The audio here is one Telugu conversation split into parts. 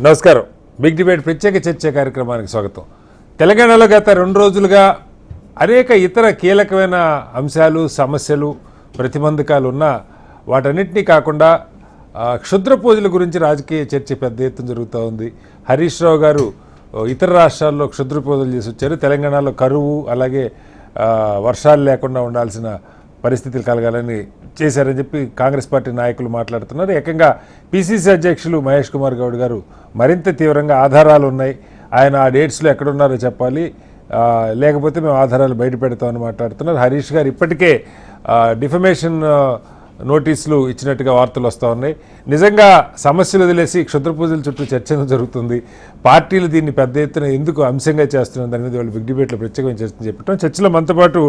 నమస్కారం. బిగ్ డిబేట్ ప్రత్యేక చర్చ కార్యక్రమానికి స్వాగతం. తెలంగాణలో గత 2 రోజులుగా అనేక ఇతర కీలకమైన అంశాలు, సమస్యలు, ప్రతిబంధకాలు ఉన్నా వాటన్నిటినీ కాకుండా క్షుద్ర పూజల గురించి రాజకీయ చర్చ పెద్ద ఎత్తున జరుగుతూ ఉంది. హరీష్ రావు గారు ఇతర రాష్ట్రాల్లో క్షుద్ర పూజలు చేసి వచ్చారు. తెలంగాణలో కరువు అలాగే వర్షాలు లేకుండా ఉండాల్సిన పరిస్థితులు కలగాలని చేశారని చెప్పి కాంగ్రెస్ పార్టీ నాయకులు మాట్లాడుతున్నారు. ఏకంగా పిసిసి అధ్యక్షులు మహేష్ కుమార్ గౌడ్ గారు మరింత తీవ్రంగా ఆధారాలు ఉన్నాయి, ఆయన ఆ డేట్స్లో ఎక్కడున్నారో చెప్పాలి, లేకపోతే మేము ఆధారాలు బయట పెడతామని మాట్లాడుతున్నారు. హరీష్ గారు ఇప్పటికే డిఫమేషన్ నోటీసులు ఇచ్చినట్టుగా వార్తలు వస్తూ ఉన్నాయి. నిజంగా సమస్యలు వదిలేసి క్షుద్ర పూజల చుట్టూ చర్చ జరుగుతుంది. పార్టీలు దీన్ని పెద్ద ఎత్తున ఎందుకు అంశంగా చేస్తున్నారు అనేది వాళ్ళు బిగ్ డిబేట్లో ప్రత్యేకమైన చర్చ చెప్పడం. చర్చలో మనతో పాటు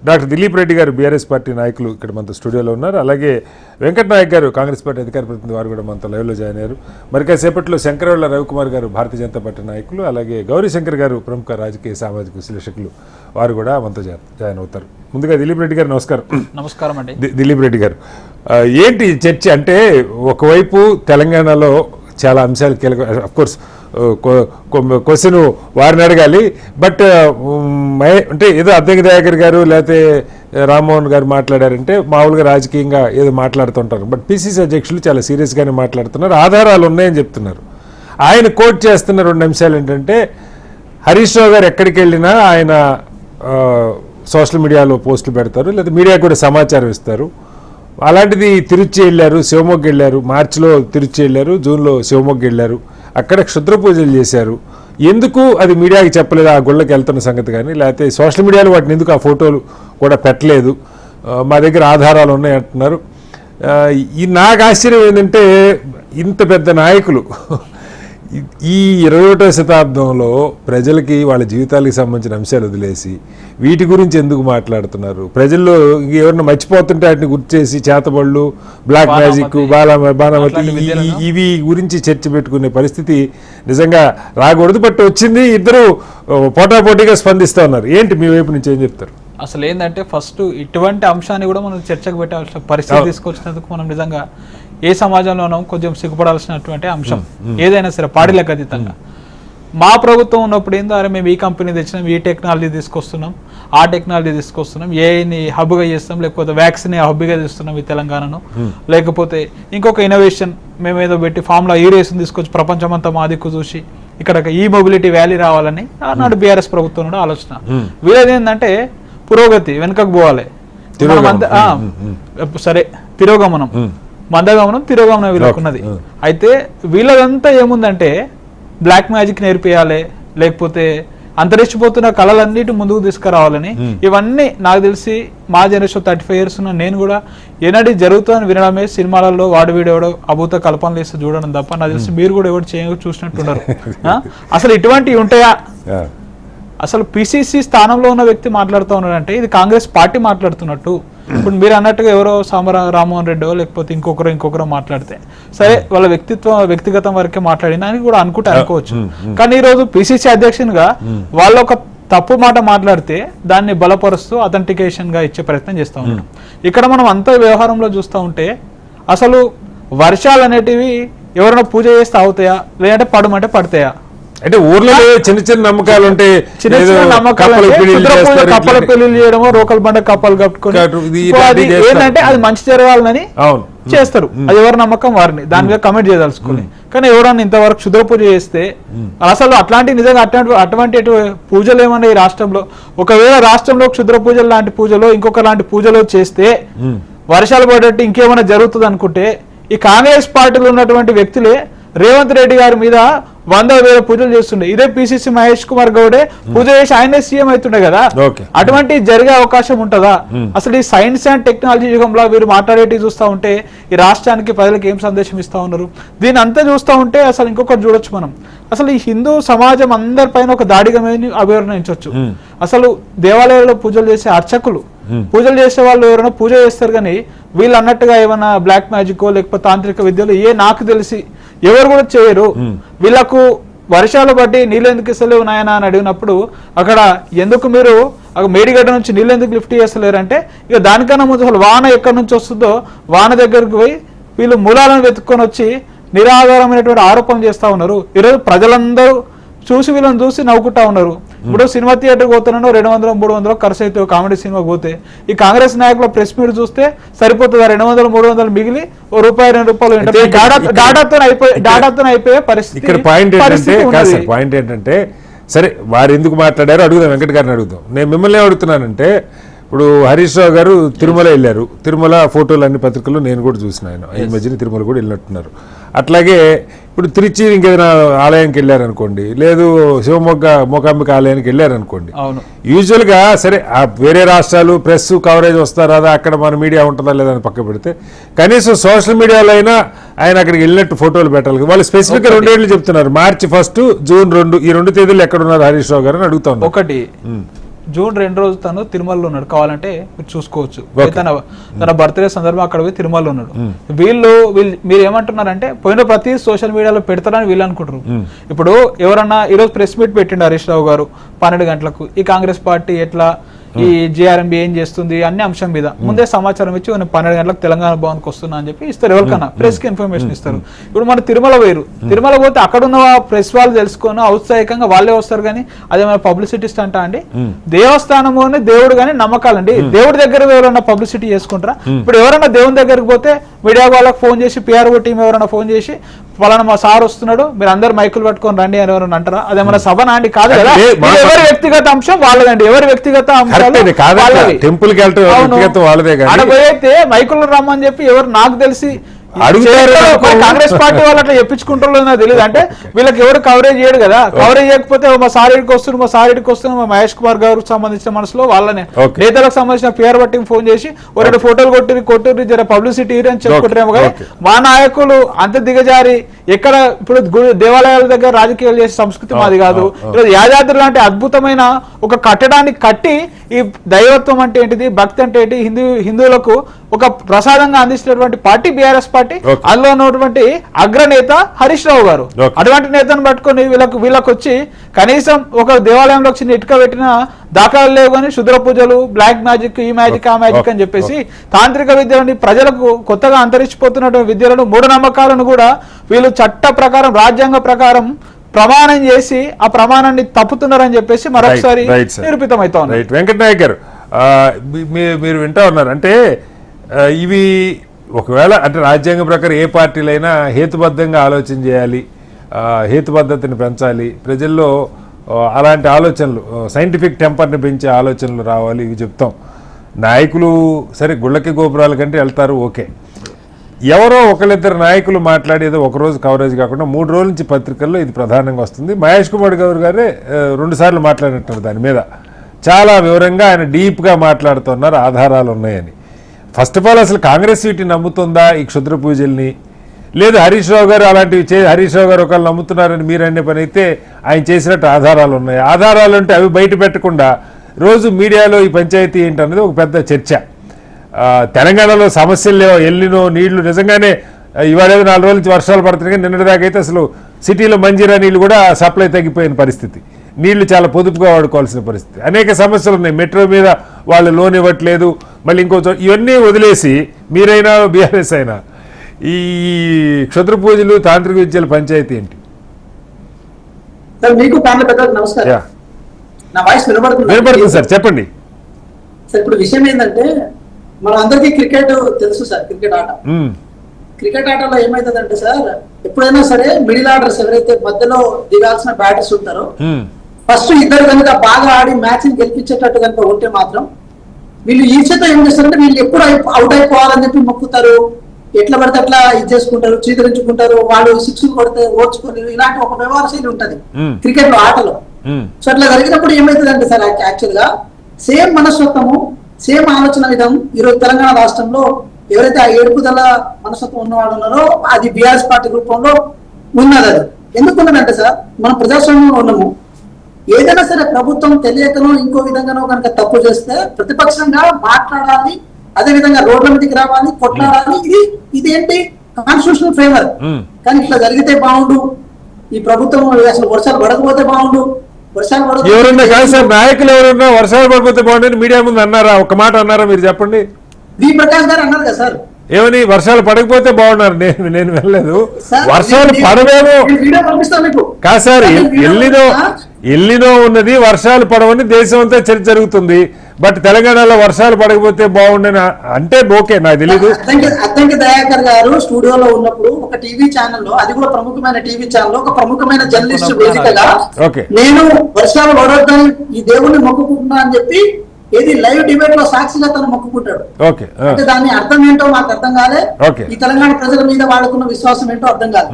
డాక్టర్ దిలీప్ రెడ్డి గారు బీఆర్ఎస్ పార్టీ నాయకులు ఇక్కడ మనతో స్టూడియోలో ఉన్నారు. అలాగే వెంకట్ నాయక్ గారు కాంగ్రెస్ పార్టీ అధికార ప్రతినిధి, వారు కూడా మనతో లైవ్లో జాయిన్ అయ్యారు. మరి కాసేపట్లో శంకరవళ్ళ రవికుమార్ గారు భారతీయ జనతా పార్టీ నాయకులు, అలాగే గౌరీశంకర్ గారు ప్రముఖ రాజకీయ సామాజిక విశ్లేషకులు, వారు కూడా మనతో జాయిన్ అవుతారు. ముందుగా దిలీప్ రెడ్డి గారు నమస్కారం. నమస్కారం అండి. దిలీప్ రెడ్డి గారు, ఏంటి చర్చ అంటే ఒకవైపు తెలంగాణలో చాలా అంశాలు కీలక, అఫ్కోర్స్ క్వశ్చన్ వారిని అడగాలి, బట్ అంటే ఏదో అద్దెకి దయాకర్ గారు లేకపోతే రామ్మోహన్ గారు మాట్లాడారంటే మామూలుగా రాజకీయంగా ఏదో మాట్లాడుతుంటారు. బట్ పిసిసి అధ్యక్షులు చాలా సీరియస్గానే మాట్లాడుతున్నారు, ఆధారాలు ఉన్నాయని చెప్తున్నారు. ఆయన కోట్ చేస్తున్న 2 అంశాలు ఏంటంటే, హరీష్ రావు గారు ఎక్కడికి వెళ్ళినా ఆయన సోషల్ మీడియాలో పోస్టులు పెడతారు, లేదా మీడియా కూడా సమాచారం ఇస్తారు. అలాంటిది తిరుచి వెళ్ళారు, శివమొగ్గ వెళ్ళారు, మార్చిలో తిరుచి వెళ్ళారు, జూన్లో శివమొగ్గ వెళ్ళారు, అక్కడ క్షుద్ర పూజలు చేశారు. ఎందుకు అది మీడియాకి చెప్పలేదు ఆ గుళ్ళకి వెళ్తున్న సంగతి కానీ, లేకపోతే సోషల్ మీడియాలో వాటిని ఎందుకు ఆ ఫోటోలు కూడా పెట్టలేదు, మా దగ్గర ఆధారాలు ఉన్నాయంటున్నారు. నాకు ఆశ్చర్యం ఏంటంటే, ఇంత పెద్ద నాయకులు ఈ 21వ శతాబ్దంలో ప్రజలకి వాళ్ళ జీవితాలకు సంబంధించిన అంశాలు వదిలేసి వీటి గురించి ఎందుకు మాట్లాడుతున్నారు? ప్రజల్లో ఎవరన్నా మర్చిపోతుంటే వాటిని గుర్తు చేసి చేతబళ్ళు, బ్లాక్ మ్యాజిక్, బాణామతి ఇవి గురించి చర్చ పెట్టుకునే పరిస్థితి నిజంగా రాకూడదు. బట్ వచ్చింది, ఇద్దరు పోటాపోటీగా స్పందిస్తూ ఉన్నారు. ఏంటి మీ వైపు నుంచి ఏం చెప్తారు? అసలు ఏంటంటే, ఫస్ట్ ఇటువంటి అంశాన్ని కూడా మనం చర్చకు పెట్టాల్సిన పరిస్థితి తీసుకొచ్చినందుకు మనం నిజంగా ఏ సమాజంలోనూ కొంచెం సిగ్గుపడాల్సినటువంటి అంశం ఏదైనా సరే, పార్టీలకు అతీతంగా. మా ప్రభుత్వం ఉన్నప్పుడు ఏందో, అరే మేము ఈ కంపెనీ తెచ్చినాం, ఈ టెక్నాలజీ తీసుకొస్తున్నాం, ఆ టెక్నాలజీ తీసుకొస్తున్నాం, ఏఐని హబ్గా చేస్తాం, లేకపోతే వ్యాక్సిన్ హబ్గా చేస్తున్నాం ఈ తెలంగాణను, లేకపోతే ఇంకొక ఇన్నోవేషన్ మేము ఏదో పెట్టి ఫార్ములా ఈ రేసుని తీసుకొచ్చి ప్రపంచమంతా మా దిక్కు చూసి ఇక్కడ ఈ మొబిలిటీ వ్యాలీ రావాలని ఆనాడు బీఆర్ఎస్ ప్రభుత్వం నుండి ఆలోచన. వీళ్ళది ఏంటంటే పురోగతి, వెనుకకు పోవాలి, సరే తిరోగమనం, మందగమనం, తిరోగమనం వీళ్ళకున్నది. అయితే వీళ్ళదంతా ఏముందంటే బ్లాక్ మ్యాజిక్ నేర్పియాలి, లేకపోతే అంతరిష్టిపోతున్న కళలన్నిటి ముందుకు తీసుకురావాలని. ఇవన్నీ నాకు తెలిసి మా జనరేషన్ 35 years ఉన్న నేను కూడా ఏనాటి జరుగుతుందని వినడమే, సినిమాలలో వాడు వీడెవడో అభూత కల్పనలు వేస్తే చూడడం తప్ప నాకు తెలిసి మీరు కూడా ఎవరు చూసినట్టున్నారు. అసలు ఇటువంటివి ఉంటాయా? అసలు పిసిసి స్థానంలో ఉన్న వ్యక్తి మాట్లాడుతూ ఉన్నాడంటే ఇది కాంగ్రెస్ పార్టీ మాట్లాడుతున్నట్టు. ఇప్పుడు మీరు అన్నట్టుగా ఎవరో రామ్మోహన్ రెడ్డో లేకపోతే ఇంకొకరో మాట్లాడితే సరే, వాళ్ళ వ్యక్తిగతం వరకే మాట్లాడినా అని కూడా అనుకోవచ్చు. కానీ ఈరోజు పిసిసి అధ్యక్షునిగా వాళ్ళు ఒక తప్పు మాట మాట్లాడితే దాన్ని బలపరుస్తూ అథెంటికేషన్ గా ఇచ్చే ప్రయత్నం చేస్తూ ఉన్నాం. ఇక్కడ మనం అంత వ్యవహారంలో చూస్తూ ఉంటే అసలు వర్షాలు అనేటివి ఎవరైనా పూజ చేస్తే అవుతాయా, లేదంటే పడమంటే పడతాయా? అంటే ఊర్లో చిన్న చిన్న నమ్మకాలు ఉంటే, కప్పల పెళ్లి చేయడమో, రోకల్ బండ కప్పలు కట్టుకుని ఏంటంటే అది మంచి జరగాలని చేస్తారు. అది ఎవరి నమ్మకం వారిని, దాని మీద కమెంట్ చేయదలుచుకుని. కానీ ఎవరన్నా ఇంతవరకు క్షుద్ర పూజ చేస్తే అసలు అట్లాంటి నిజంగా అటువంటి పూజలు ఏమన్నా ఈ రాష్ట్రంలో, ఒకవేళ రాష్ట్రంలో క్షుద్ర పూజలు లాంటి పూజలు ఇంకొక లాంటి పూజలు చేస్తే వర్షాలు పడేట్టు ఇంకేమైనా జరుగుతుంది అనుకుంటే, ఈ కాంగ్రెస్ పార్టీలో ఉన్నటువంటి వ్యక్తులే రేవంత్ రెడ్డి గారి మీద 100,000 పూజలు చేస్తుండే. ఇదే పిసిసి మహేష్ కుమార్ గౌడే పూజ చేసి ఆయనే సీఎం అవుతుండే కదా. అటువంటి జరిగే అవకాశం ఉంటుందా? అసలు ఈ సైన్స్ అండ్ టెక్నాలజీ యుగంలో వీరు మాట్లాడేటివి చూస్తూ ఉంటే ఈ రాష్ట్రానికి ప్రజలకు ఏం సందేశం ఇస్తా ఉన్నారు? దీని అంతా చూస్తూ ఉంటే అసలు ఇంకొకటి చూడొచ్చు మనం. అసలు ఈ హిందూ సమాజం అందరిపైన ఒక దాడిగా అభివర్ణించవచ్చు. అసలు దేవాలయాల్లో పూజలు చేసే అర్చకులు, పూజలు చేసే వాళ్ళు ఎవరైనా పూజ చేస్తారు, కానీ వీళ్ళు అన్నట్టుగా ఏమైనా బ్లాక్ మ్యాజిక్ లేకపోతే తాంత్రిక విద్యలు నాకు తెలిసి ఎవరు కూడా చేయరు. వీళ్ళకు వర్షాలు బట్టి నీళ్ళు ఎందుకు ఇస్తలేవు నాయన అని అడిగినప్పుడు అక్కడ ఎందుకు మీరు మేడిగడ్డ నుంచి నీళ్ళు ఎందుకు లిఫ్ట్ చేస్తలేరు అంటే, ఇక దానికన్నా ముందు అసలు వాన ఎక్కడి నుంచి వస్తుందో వాన దగ్గరికి పోయి వీళ్ళు మూలాలను వెతుక్కొని వచ్చి నిరాధారమైనటువంటి ఆరోపణలు చేస్తా ఉన్నారు. ఈరోజు ప్రజలందరూ చూసి వీళ్ళని చూసి నవ్వుకుంటా ఉన్నారు. ఇప్పుడు సినిమా థియేటర్కి పోతున్నాను 200-300 ఖర్చు అయితే కామెడీ సినిమాకి పోతే ఈ కాంగ్రెస్ నాయకుల ప్రెస్ మీట్ చూస్తే సరిపోతుంది. 200-300 మిగిలి ₹1-2 డాటాతో అయిపోయే పరిస్థితి. ఇక్కడ పాయింట్ ఏంటంటే సరే వారు ఎందుకు మాట్లాడారో అడుగుదాం, వెంకట గారిని అడుగుదాం. నేను మిమ్మల్ని అడుగుతున్నానంటే ఇప్పుడు హరీష్ రావు గారు తిరుమల వెళ్ళారు, తిరుమల ఫోటోలు అన్ని పత్రికల్లో నేను కూడా చూసిన, ఆయన ఈ మధ్యన తిరుమల కూడా వెళ్ళినట్టున్నారు. అట్లాగే ఇప్పుడు తిరుచి ఇంకేదైనా ఆలయానికి వెళ్ళారనుకోండి, లేదు మూకాంబిక ఆలయానికి వెళ్ళారనుకోండి, యూజువల్గా సరే వేరే రాష్ట్రాలు ప్రెస్ కవరేజ్ వస్తారా అక్కడ మన మీడియా ఉంటుందా లేదా అని పక్క పెడితే కనీసం సోషల్ మీడియాలో అయినా ఆయన అక్కడికి వెళ్ళినట్టు ఫోటోలు పెట్టాలి. వాళ్ళు స్పెసిఫిక్గా 2 ఏళ్ళు చెప్తున్నారు, March 1, June 2 ఈ 2 తేదీలు ఎక్కడ ఉన్నారు హరీష్ రావు గారు అని అడుగుతా ఉన్నారు. ఒకటి June 2 రోజు తను తిరుమలలో ఉన్నాడు, కావాలంటే మీరు చూసుకోవచ్చు. తన బర్త్డే సందర్భం అక్కడ పోయి తిరుమలలో ఉన్నాడు. వీళ్ళు మీరు ఏమంటున్నారంటే పోయిన ప్రతి సోషల్ మీడియాలో పెడతారని వీళ్ళు అనుకుంటారు. ఇప్పుడు ఎవరన్నా ఈరోజు ప్రెస్ మీట్ పెట్టిండు హరీష్ రావు గారు 12 గంటలకు, ఈ కాంగ్రెస్ పార్టీ ఎట్లా ఈ జేఆర్ఎంబీ ఏం చేస్తుంది అన్ని అంశం మీద ముందే సమాచారం ఇచ్చి 12 గంటలకు తెలంగాణ భవన్కి వస్తున్నా అని చెప్పి ఇస్తారు. ఎవరికన్నా ప్రెస్ కి ఇన్ఫర్మేషన్ ఇస్తారు. ఇప్పుడు మన తిరుమల వేరు, తిరుమల పోతే అక్కడ ఉన్న ప్రెస్ వాళ్ళు తెలుసుకొని ఔత్సాహికంగా వాళ్ళే వస్తారు. కానీ అదే మన పబ్లిసిటీ స్టంట్ అండి. దేవస్థానము అని దేవుడు కానీ నమ్మకాలండి, దేవుడి దగ్గర ఎవరైనా పబ్లిసిటీ చేసుకుంటారా? ఇప్పుడు ఎవరైనా దేవుని దగ్గరికి పోతే మీడియా వాళ్ళకి ఫోన్ చేసి పిఆర్ఓ టీం ఎవరైనా ఫోన్ చేసి పలానా మా సార్ వస్తున్నాడు మీరు అందరు మైకులు పట్టుకొని రండి అని ఎవరైనా అంటారా? అదేమన్నా సభ నాండి కాదు కదా. ఎవరి వ్యక్తిగత అంశం వాళ్ళదండి, ఎవరి వ్యక్తిగత అయితే మైకులు రమ్మని చెప్పి ఎవరు నాకు తెలిసి కాంగ్రెస్ పార్టీ వాళ్ళు అట్లా చెప్పించుకుంటారో తెలియదు. అంటే వీళ్ళకి ఎవరు కవరేజ్ చేయడు కదా. కవరేజ్ చేయకపోతే మా సారీడికి వస్తున్నారు, మా సారీడికి వస్తున్నారు, మా మహేష్ కుమార్ గారికి సంబంధించిన మనసులో వాళ్ళనే నేతలకు సంబంధించిన పిఆర్ బట్టి ఫోన్ చేసి 2 ఫోటోలు కొట్టిరి జర పబ్లిసిటీ అని చెప్పుకుంటారేమో. కానీ మా నాయకులు అంత దిగజారి ఎక్కడ ఇప్పుడు దేవాలయాల దగ్గర రాజకీయాలు చేసే సంస్కృతి మాది కాదు. ఈరోజు యాదాద్రి లాంటి అద్భుతమైన ఒక కట్టడాన్ని కట్టి ఈ దైవత్వం అంటే ఏంటిది, భక్తి అంటే ఏంటి, హిందువులకు ఒక ప్రసాదంగా అందిస్తున్నటువంటి పార్టీ బీఆర్ఎస్ పార్టీ. అందులో ఉన్నటువంటి అగ్రనేత హరీష్ రావు గారు. అటువంటి నేతను పట్టుకొని వీళ్ళకి వచ్చి కనీసం ఒక దేవాలయంలో చిన్న ఇటుక పెట్టిన దాఖలాలు లేవు. కానీ శుద్ర పూజలు, బ్లాక్ మ్యాజిక్, ఈ మ్యాజిక్, ఆ మ్యాజిక్ అని చెప్పేసి తాంత్రిక విద్యలని ప్రజలకు కొత్తగా అంతరించిపోతున్నటువంటి విద్యలను, మూఢనమ్మకాలను కూడా వీళ్ళు చట్ట ప్రకారం రాజ్యాంగ ప్రకారం ప్రమాణం చేసి ఆ ప్రమాణాన్ని తప్పుతున్నారని చెప్పేసి మరొకసారి నిరూపితం అవుతా ఉంది. వెంకట నాయక్ గారు మీరు వింటా ఉన్నారు అంటే ఇవి ఒకవేళ అంటే రాజ్యాంగం ప్రకారం ఏ పార్టీలైనా హేతుబద్ధంగా ఆలోచన చేయాలి, హేతుబద్ధతని పెంచాలి, ప్రజల్లో అలాంటి ఆలోచనలు సైంటిఫిక్ టెంపర్ని పెంచే ఆలోచనలు రావాలి, ఇవి చెప్తాం. నాయకులు సరే గుళ్ళకి గోపురాల కంటే వెళ్తారు, ఓకే. ఎవరో ఒకళ్ళిద్దరు నాయకులు మాట్లాడేదో ఒకరోజు కవరేజ్ కాకుండా 3 రోజుల నుంచి పత్రికల్లో ఇది ప్రధానంగా వస్తుంది. మహేష్ కుమార్ గౌర్ గారే 2 సార్లు మాట్లాడినట్టు దాని మీద చాలా వివరంగా ఆయన డీప్గా మాట్లాడుతున్నారు, ఆధారాలు ఉన్నాయని. ఫస్ట్ ఆఫ్ ఆల్ అసలు కాంగ్రెస్ వీటిని నమ్ముతుందా ఈ క్షుద్ర పూజల్ని? లేదు హరీష్ రావు గారు అలాంటివి హరీష్ రావు గారు ఒకళ్ళు నమ్ముతున్నారని మీరు అనే పని అయితే ఆయన చేసినట్టు ఆధారాలు ఉన్నాయి. ఆధారాలు అంటే అవి బయట పెట్టకుండా రోజు మీడియాలో ఈ పంచాయతీ ఏంటనేది ఒక పెద్ద చర్చ. తెలంగాణలో సమస్యలు లేవు, ఎల్లినో నీళ్లు నిజంగానే ఇవాళ 4 రోజుల నుంచి వర్షాలు పడుతున్నాయి. కానీ నిన్నటిదాకా అయితే అసలు సిటీలో మంజీరా నీళ్లు కూడా సప్లై తగ్గిపోయిన పరిస్థితి, నీళ్లు చాలా పొదుపుగా వాడుకోవాల్సిన పరిస్థితి, అనేక సమస్యలు ఉన్నాయి. మెట్రో మీద వాళ్ళు లోన్ ఇవ్వట్లేదు, మళ్ళీ ఇంకో ఇవన్నీ వదిలేసి మీరైనా బీఆర్ఎస్ అయినా ఈ క్షుద్ర పూజలు తాంత్రిక విద్యల పంచాయతీ ఏంటి? వినపడుతుంది సార్, చెప్పండి సార్. ఇప్పుడు విషయం ఏంటంటే మన అందరికీ క్రికెట్ తెలుసు సార్, క్రికెట్ ఆటలో ఏమైతుందంటే సార్, ఎప్పుడైనా సరే మిడిల్ ఆర్డర్స్ ఎవరైతే మధ్యలో దిగాల్సిన బ్యాటర్స్ ఉంటారో ఫస్ట్ ఇద్దరు కనుక బాగా ఆడి మ్యాచ్ ని గెలిపించేటట్టు కనుక ఉంటే మాత్రం వీళ్ళు ఈర్ష్యతో ఏం చేస్తారంటే వీళ్ళు ఎప్పుడు అవుట్ అయిపోవాలని చెప్పి మొక్కుతారు, ఎట్లా పడితే అట్లా ఇది చేసుకుంటారు, చీదరించుకుంటారు, వాళ్ళు 6 కొడితే ఓడ్చుకొని ఇలాంటి ఒక వ్యవహార శైలి ఉంటది క్రికెట్ లో ఆటలో. సో అట్లా జరిగినప్పుడు ఏమైతుందంటే సార్ యాక్చువల్ గా సేమ్ మనస్తత్వము, సేమ్ ఆలోచన విధానం ఈరోజు తెలంగాణ రాష్ట్రంలో ఎవరైతే ఆ ఏడుపుదల మనస్తత్వం ఉన్నవాడు ఉన్నారో అది బీఆర్ఎస్ పార్టీ రూపంలో ఉన్నది. అది ఎందుకున్నదంటే సార్ మనం ప్రజాస్వామ్యంలో ఉన్నాము. ఏదైనా సరే ప్రభుత్వం తెలియకనో ఇంకో విధంగానో కనుక తప్పు చేస్తే ప్రతిపక్షంగా మాట్లాడాలి, అదే విధంగా రోడ్ల మీదకి రావాలి, కొట్లాడాలి. ఇదేంటి కాన్స్టిట్యూషనల్ ఫ్రేమ్వర్క్. కానీ ఇట్లా జరిగితే బాగుండు, ఈ ప్రభుత్వం అసలు వర్షాలు పడకపోతే బాగుండు, ఎవరన్నా కాదు సార్ నాయకులు ఎవరన్నా వర్షాలు పడిపోతే బాగుండని మీడియా ముందు అన్నారా? ఒక మాట అన్నారా మీరు చెప్పండి. వి ప్రకాష్ గారు అన్నారు కదా సార్, ఏమని వర్షాలు పడకపోతే బాగున్నారు, నేను వెళ్ళలేదు. సార్, వర్షాలు పడవేమో నేను వీడియో పంపిస్తాను మీకు. కాదు సార్, ఎల్లినో ఉన్నది, వర్షాలు పడవని దేశం అంతా చర్చ జరుగుతుంది. బట్ తెలంగాణలో వర్షాలు పడకపోతే బాగుండని అంటే ఓకే, నాకు తెలీదు. అద్దంకి దయాకర్ గారు స్టూడియోలో ఉన్నప్పుడు ఒక టీవీ ఛానల్లో, అది కూడా ప్రముఖమైన టీవీ ఛానల్లో ఒక ప్రముఖమైన జర్నలిస్ట్ వేదికగా ఓకే. నేను వర్షాలు పడొద్దని ఈ దేవుణ్ణి మొక్కుకుంటున్నా అని చెప్పి ఏది లైవ్ డిబేట్ లో సాక్షిగా తను మొక్కుకుంటాడు. ఓకే. అంటే దాని అర్థం ఏంటో నాకు అర్థం కాలే. ఓకే. ఈ తెలంగాణ ప్రజల మీద వాళ్ళకున్న విశ్వాసం ఏంటో అర్థం కాదు.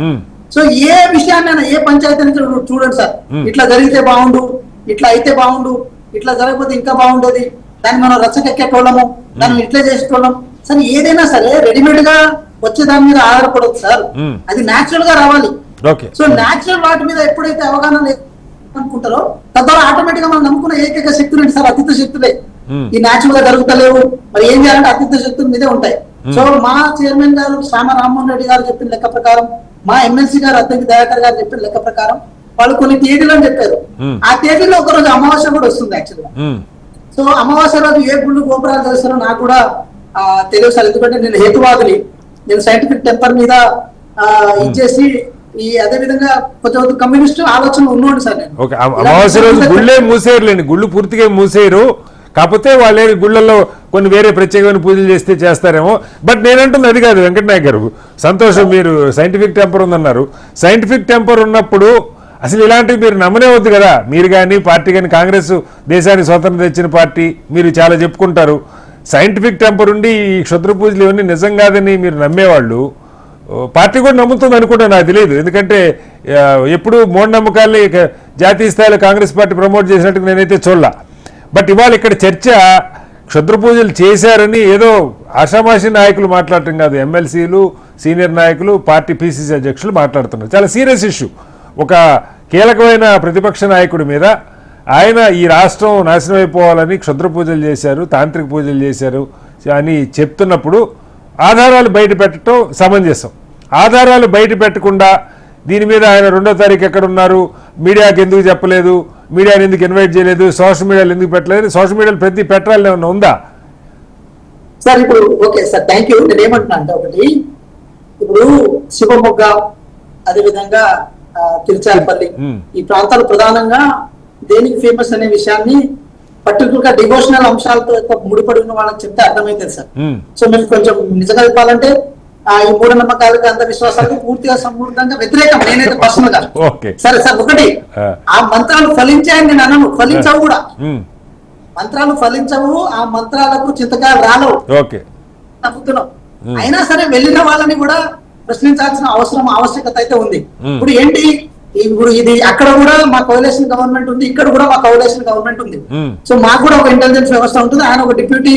సో ఏ విషయాన్ని ఏ పంచాయతీ చూడండి సార్, ఇట్లా జరిగితే బాగుండు, ఇట్లా అయితే బాగుండు, ఇట్లా జరగకపోతే ఇంకా బాగుండేది, దాన్ని మనం రచ్చకెక్కేటోళ్ళము, దాన్ని ఇట్లా చేసేటోళ్ళం. సరే ఏదైనా సరే రెడీమేడ్ గా వచ్చే దాని మీద ఆధారపడదు సార్, అది న్యాచురల్ గా రావాలి. సో న్యాచురల్ వాటి మీద ఎప్పుడైతే అవగాహన అనుకుంటారో తద్వారా ఆటోమేటిక్ గా మనం నమ్ముకున్న ఏకైక శక్తులు ఏంటి సార్? అతీత శక్తులే. ఈ న్యాచురల్ గా జరుగుతలేవు, మరి ఏం చేయాలంటే అతీత శక్తుల మీదే ఉంటాయి. సో మా చైర్మన్ గారు శ్యామ రామ్మోహన్ రెడ్డి గారు చెప్పిన లెక్క ప్రకారం, మా ఎమ్మెల్సీ గారు అద్దంకి దయాకర్ గారు చెప్పిన లెక్క ప్రకారం వాళ్ళు కొన్ని తేదీలు అని చెప్పారు. ఆ తేదీలో ఒక రోజు అమావాస్య కూడా వస్తుంది యాక్చువల్గా. సో అమావాస్య రోజు ఏ గుళ్ళు గోపురాలు చేస్తారో నాకు కూడా తెలియదు సార్, ఎందుకంటే నేను హేతువాదిని, నేను సైంటిఫిక్ టెంపర్ మీద ఇచ్చేసి ఈ అదే విధంగా కొంచెం కమ్యూనిస్ట్ ఆలోచన ఉన్నోండి సార్ నేను. అమావాస్య రోజు గుళ్ళే మూసేయరులేండి, గుళ్ళు పూర్తిగా మూసేయరు, కాకపోతే వాళ్ళే గుళ్ళల్లో కొన్ని వేరే ప్రత్యేకమైన పూజలు చేస్తే చేస్తారేమో. బట్ నేనంటుంది అది కాదు వెంకటనాయక్ గారు, సంతోషం మీరు సైంటిఫిక్ టెంపర్ ఉందన్నారు. సైంటిఫిక్ టెంపర్ ఉన్నప్పుడు అసలు ఇలాంటివి మీరు నమ్మనే వద్దు కదా. మీరు కానీ పార్టీ కానీ, కాంగ్రెస్ దేశానికి స్వతంత్రం తెచ్చిన పార్టీ, మీరు చాలా చెప్పుకుంటారు. సైంటిఫిక్ టెంపర్ ఉండి ఈ క్షుద్ర పూజలు ఇవన్నీ నిజం కాదని మీరు నమ్మేవాళ్ళు, పార్టీ కూడా నమ్ముతుంది అనుకుంటా, నాకు తెలియదు. ఎందుకంటే ఎప్పుడు మూఢనమ్మకాల్ని జాతీయ స్థాయిలో కాంగ్రెస్ పార్టీ ప్రమోట్ చేసినట్టుగా నేనైతే చూడలా. బట్ ఇవాళ ఇక్కడ చర్చ క్షుద్ర పూజలు చేశారని ఏదో ఆషామాషి నాయకులు మాట్లాడటం కాదు, ఎమ్మెల్సీలు, సీనియర్ నాయకులు, పార్టీ పిసిసి అధ్యక్షులు మాట్లాడుతున్నారు. చాలా సీరియస్ ఇష్యూ. ఒక కీలకమైన ప్రతిపక్ష నాయకుడి మీద ఆయన ఈ రాష్ట్రం నాశనం అయిపోవాలని క్షుద్ర పూజలు చేశారు, తాంత్రిక పూజలు చేశారు అని చెప్తున్నప్పుడు ఆధారాలు బయట పెట్టడం సమంజసం. ఆధారాలు బయట పెట్టకుండా దీని మీద ఆయన 2వ తారీఖు ఎక్కడ ఉన్నారు, మీడియాకి ఎందుకు చెప్పలేదు, మీడియాని ఎందుకు ఇన్వైట్ చేయలేదు, సోషల్ మీడియాలో ఎందుకు పెట్టలేదు, సోషల్ మీడియాలో ప్రతి పెట్టాలని ఏమన్నా ఉందా సార్? ఇప్పుడు ఓకే సార్, థ్యాంక్ యూ. నేను ఏమంటున్నా అంటే, ఒకటి ఇప్పుడు శివమొగ్గ, అదేవిధంగా తిరుచాలపల్లి, ఈ ప్రాంతాలు ప్రధానంగా దేనికి ఫేమస్ అనే విషయాన్ని పర్టికులర్ గా డివోషనల్ అంశాలతో ముడిపడి ఉన్న వాళ్ళకి చెప్తే అర్థమైతుంది సార్. సో మేము కొంచెం నిజంగా చెప్పాలంటే ఈ మూఢనమ్మకాలకు, అంధవిశ్వాసాలకు పూర్తిగా సంపూర్ణంగా వ్యతిరేకం నేనైతే పర్సనల్ గా. సరే సార్, ఒకటి ఆ మంత్రాలు ఫలించాయని నేను అనను, ఫలించవు కూడా. మంత్రాలు ఫలించవు, ఆ మంత్రాలకు చింతకాయలు రాలవు, నమ్ముతున్నాం. అయినా సరే వెళ్ళిన వాళ్ళని కూడా ప్రశ్నించాల్సిన ఆవశ్యకత అయితే ఉంది. ఇప్పుడు ఏంటి, ఇప్పుడు ఇది అక్కడ కూడా మా కోalition గవర్నమెంట్ ఉంది, ఇక్కడ కూడా మా కోalition గవర్నమెంట్ ఉంది. సో మాకు కూడా ఒక ఇంటెలిజెన్స్ వ్యవస్థ ఉంటుంది. ఆయన ఒక డిప్యూటీ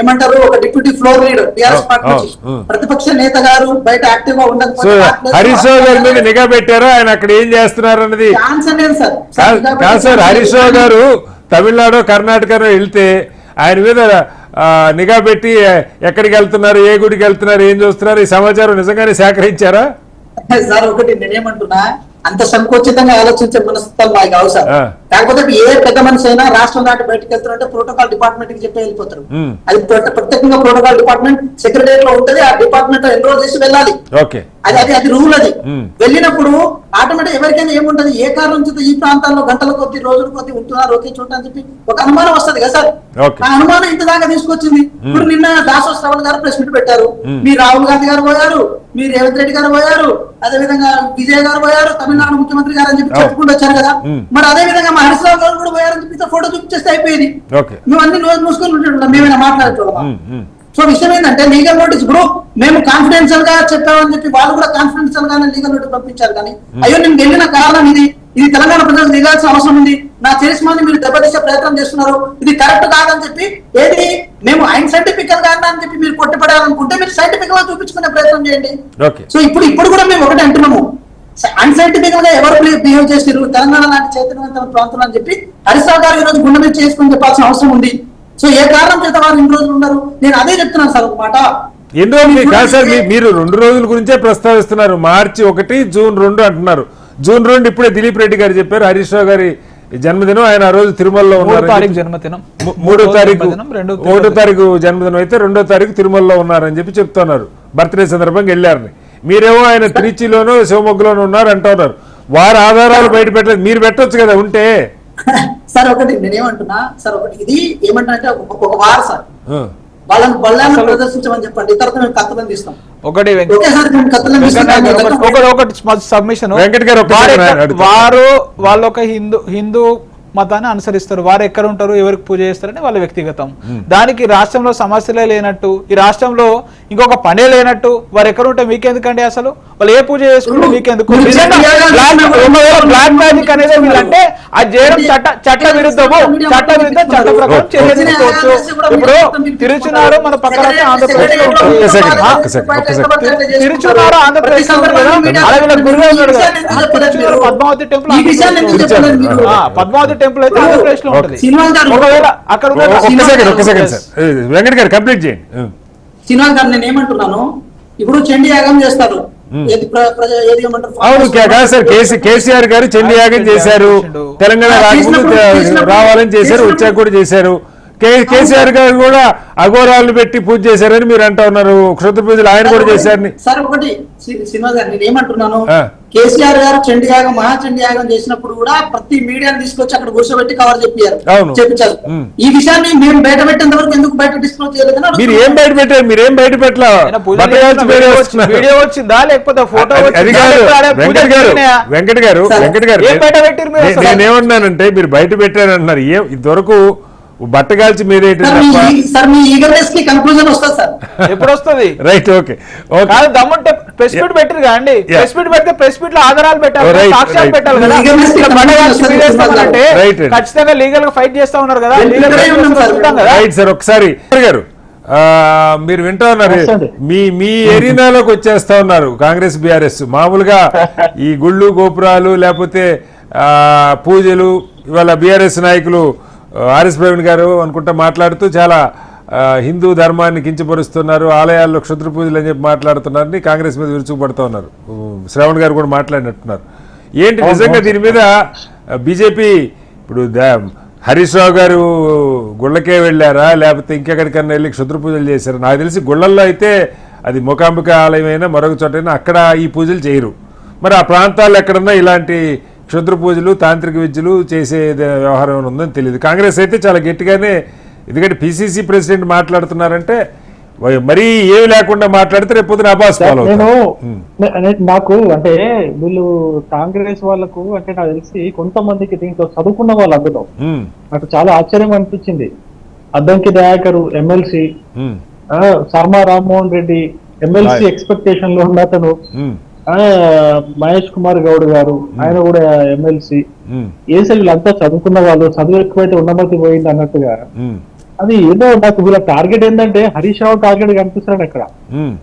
ఏమంటారు, ఒక deputy floor leader TRS party నుంచి, ప్రతిపక్ష నేత గారు బయట యాక్టివ్ గా ఉండకపోతే హరీష్ రావు గారి మీద నిఘా పెట్టారా, ఆయన అక్కడ ఏం చేస్తున్నారు అన్నది సార్. హరీష్ రావు గారు తమిళనాడు, కర్ణాటకలో వెళ్తే ఆయన మీద నిఘా పెట్టి ఎక్కడికి వెళ్తున్నారు, ఏ గుడికి వెళ్తున్నారు, ఏం చూస్తున్నారు, ఈ సమాచారం నిజంగానే సేకరించారా సార్? ఒకటి నేనేమంటున్నా, అంత సంకోచితంగా ఆలోచించే మనస్తత్వాలు మాకు కావు సార్. కాకపోతే ఏ పెద్ద మనిషి అయినా రాష్ట్రం దాటి బయటకు వెళ్తారంటే ప్రోటోకాల్ డిపార్ట్మెంట్ కి చెప్పి వెళ్ళిపోతారు. అది ప్రత్యేకంగా ప్రోటోకాల్ డిపార్ట్మెంట్ సెక్రటరీ లో ఉంటుంది, ఆ డిపార్ట్మెంట్ ఎన్రోల్ చేసి వెళ్ళాలి. అది రూల్. అది వెళ్ళినప్పుడు ఆటోమేటిక్ ఎవరికైనా ఏముంటది, ఏ కారణం నుంచి ఈ ప్రాంతాల్లో గంటల కొద్ది, రోజుల కొద్ది ఉంటున్నారు ఒకే చోట అని చెప్పి ఒక అనుమానం వస్తుంది కదా సార్. ఆ అనుమానం ఇంత దాకా తీసుకొచ్చింది. ఇప్పుడు నిన్న దాసో శ్రవణ్ గారు ప్రెస్ మీట్ పెట్టారు, మీ రాహుల్ గాంధీ గారు పోయారు, మీ రేవంత్ రెడ్డి గారు పోయారు, అదే విధంగా విజయ్ గారు పోయారు, తమిళనాడు ముఖ్యమంత్రి గారు అని చెప్పి చెప్పుకుంటూ వచ్చారు కదా. మరి అదే విధంగా మా హరీష్ రావు గారు కూడా పోయారని చెప్పి ఫోటో చూపించేస్తే అయిపోయింది. మేము అన్ని రోజు మూసుకొని ఉంటున్నాం, మేమైనా మాట్లాడుతున్నాం. సో విషయం ఏంటంటే లీగల్ నోటీస్, ఇప్పుడు మేము కాన్ఫిడెన్షియల్ గా చెప్పామని చెప్పి వాళ్ళు కూడా కాన్ఫిడెన్షియల్ గానే లీగల్ నోటీస్ పంపించారు. కానీ అయ్యో నేను వెళ్ళిన కారణం ఇది తెలంగాణ ప్రజలకు దిగాల్సిన అవసరం ఉంది, నా చరిస్మాని మీరు దెబ్బతీసే ప్రయత్నం చేస్తున్నారు, ఇది కరెక్ట్ కాదని చెప్పి ఏది మేము సైంటిఫికల్ గా అని చెప్పి మీరు కొట్టిపడాలనుకుంటే మీరు సైంటిఫిక్ గా చూపించుకునే ప్రయత్నం చేయండి. సో ఇప్పుడు కూడా మేము ఒకటి అంటున్నాము, అన్సైంటిఫిక్ గా ఎవరు బిహేవ్ చేస్తారు తెలంగాణ లాంటి చైతన్యవంతమైన ప్రాంతం అని చెప్పి హరీష్ రావు గారు ఈ రోజు గుండె మీద చేసుకుని చెప్పాల్సిన అవసరం ఉంది. సో ఏ కారణం చేత వారు ఇన్ని రోజులు ఉన్నారు, నేను అదే చెప్తున్నాను సార్. ఒక మాట, ఎన్ని రోజులు కాదు సార్, మీరు 2 రోజుల గురించే ప్రస్తావిస్తున్నారు. మార్చి 1, జూన్ 2 అంటున్నారు. జూన్ 2 ఇప్పుడే దిలీప్ రెడ్డి గారు చెప్పారు, హరీష్ రావు గారి జన్మదినం, ఆయన ఆ రోజు తిరుమలలో ఉన్నారు. 3వ తారీఖు జన్మదినం, 3వ తారీఖు జన్మదినం, 1వ తారీఖు జన్మదినం అయితే 2వ తారీఖు తిరుమలలో ఉన్నారని చెప్పి చెప్తున్నారు. బర్త్డే సందర్భంగా వెళ్ళారని. మీరేమో ఆయన తిరుచిలోనూ శివమొగ్గలోనూ ఉన్నారు అంటున్నారు. వారి ఆధారాలు బయట పెట్టలేదు, మీరు పెట్టొచ్చు కదా ఉంటే. సార్ ఒకటి నేనేమంటున్నా సార్, ఒకటి ఇది ఏమంటా అంటే ఒక వార్ సార్, వాళ్ళని బళ్ళాన్ని ప్రదర్శించమని చెప్పండి, ఇతరులతో మేము కత్తులను తీస్తాం. ఒకటి ఒకేసారి మేము కత్తులను తీస్తాం. ఒకటి సబ్మిషన్, వెంకట్ గారు వారు వాళ్ళ ఒక హిందూ మతాన్ని అనుసరిస్తారు, వారు ఎక్కడ ఉంటారు, ఎవరికి పూజ చేస్తారని వాళ్ళ వ్యక్తిగతం. దానికి రాష్ట్రంలో సమస్యలే లేనట్టు, ఈ రాష్ట్రంలో ఇంకొక పనే లేనట్టు వారు ఎక్కడ ఉంటే మీకెందుకండి? అసలు వాళ్ళు ఏ పూజ చేసుకుంటే మీకెందుకు? బ్లాక్ మ్యాజిక్ అనేది వీళ్ళంటే అది చేయడం చట్ట విరుద్ధము, చట్ట ప్రకారం చేసేసుకోవచ్చు. ఇప్పుడు తిరుచున్నారు మన పక్కన ఆంధ్రప్రదేశ్ లో ఉంటుంది, తిరుచున్నారు ఆంధ్రప్రదేశ్ లో ఉంది కదా, అలా వీళ్ళ గురుగా ఉన్నాడు కదా. తిరుచున్నారు పద్మావతి టెంపుల్, పద్మావతి టెంపుల్ అయితే ఆంధ్రప్రదేశ్ లో ఉంటుంది. ఒకవేళ అక్కడ వెంకట్ గారు కంప్లీట్ చేయండి. శ్రీనివాస్ గారు నేను ఏమంటున్నాను, ఇప్పుడు చండీ యాగం చేస్తారు, అవును కాదు సార్, కేసీఆర్ గారు చండీ యాగం చేశారు, తెలంగాణ రాకముందు రావాలని చేశారు, వచ్చాక కూడా చేశారు. కేసీఆర్ గారు కూడా అఘోరాలను పెట్టి పూజ చేశారని మీరు అంటా ఉన్నారు. క్షుద్ర పూజలు ఆయన కూడా చేశారని. సార్ ఒకటి శ్రీనివాస్ గారు నేను ఏమంటున్నాను, కేసీఆర్ గారు చండీ యాగం మహాచండీ యాగం చేసినప్పుడు కూడా ప్రతి మీడియాని తీసుకొచ్చి అక్కడ కూర్చోబెట్టి కవర్ చెప్పించారు. ఈ విషయాన్ని మేము బయట పెట్టేంత వరకు ఎందుకు బయట డిస్క్లోజ్ చేయలేదు? మీరు ఏం బయట పెట్టారు? మీరు ఏం బయట పెట్టలేదు. వీడియో వచ్చిందా లేకపోతే ఫోటో? వెంకట్ గారు నేనేమన్నానంటే మీరు బయట పెట్టారంటున్నారు. ఇదివరకు బట్టగాల్చి మీద ఎప్పుడు వస్తుంది? Right, okay. దమ్ముంటే ప్రెస్ మీట్ పెట్టారు కదండి, ప్రెస్ మీట్ పెడితే ప్రెస్ మీట్ లో ఆధారాలు పెట్టాలి, సాక్ష్యాలు పెట్టాలి కదా. అంటే ఖచ్చితంగా లీగల్ గా ఫైట్ చేస్తా ఉన్నారు కదా, రైట్ సార్. ఒకసారి గారు మీరు వింటా ఉన్నారు, మీ ఏరియాలోకి వచ్చేస్తా ఉన్నారు కాంగ్రెస్ బీఆర్ఎస్. మామూలుగా ఈ గుళ్ళు గోపురాలు లేకపోతే పూజలు, ఇవాళ బీఆర్ఎస్ నాయకులు ఆర్ఎస్ ప్రవీణ్ గారు అనుకుంటా మాట్లాడుతూ చాలా హిందూ ధర్మాన్ని కించపరుస్తున్నారు, ఆలయాల్లో క్షుద్ర పూజలు అని చెప్పి మాట్లాడుతున్నారని కాంగ్రెస్ మీద విరుచుకుపడుతూ ఉన్నారు. శ్రవణ్ గారు కూడా మాట్లాడినట్టున్నారు. ఏంటి నిజంగా దీని మీద బీజేపీ ఇప్పుడు హరీష్ రావు గారు గుళ్ళకే వెళ్ళారా లేకపోతే ఇంకెక్కడికన్నా వెళ్ళి క్షుద్ర పూజలు చేశారా? నాకు తెలిసి గుళ్ళల్లో అయితే అది మూకాంబిక ఆలయమైనా మరొక చోటైనా అక్కడ ఈ పూజలు చేయరు. మరి ఆ ప్రాంతాల్లో ఎక్కడన్నా ఇలాంటి క్షుద్ర పూజలు తాంత్రిక విద్యలు చేసే వ్యవహారం ఏమైనా ఉందని తెలియదు. కాంగ్రెస్ అయితే చాలా గట్టిగానే, ఎందుకంటే పిసిసి ప్రెసిడెంట్ మాట్లాడుతున్నారంటే మరీ ఏమి లేకుండా మాట్లాడితే రేపు పొద్దున అబాస్ ఫాలో నాకు అంటే వీళ్ళు కాంగ్రెస్ వాళ్ళకు అంటే నాకు తెలిసి కొంతమందికి దీంట్లో చదువుకున్న వాళ్ళు అందులో నాకు చాలా ఆశ్చర్యం అనిపించింది. Addanki Dayakar MLC, Sharma Rammohan Reddy MLC expectation లో ఉన్న అతను, మహేష్ కుమార్ గౌడ్ గారు ఆయన కూడా ఎమ్మెల్సీ. ఏసీ వీళ్ళంతా చదువుకున్న వాళ్ళు, చదువు ఎక్కువైతే ఉన్నమతి పోయింది అన్నట్టుగా. అది ఏదో నాకు వీళ్ళ టార్గెట్ ఏంటంటే హరీష్ రావు టార్గెట్ కనిపిస్తున్నాడు అక్కడ.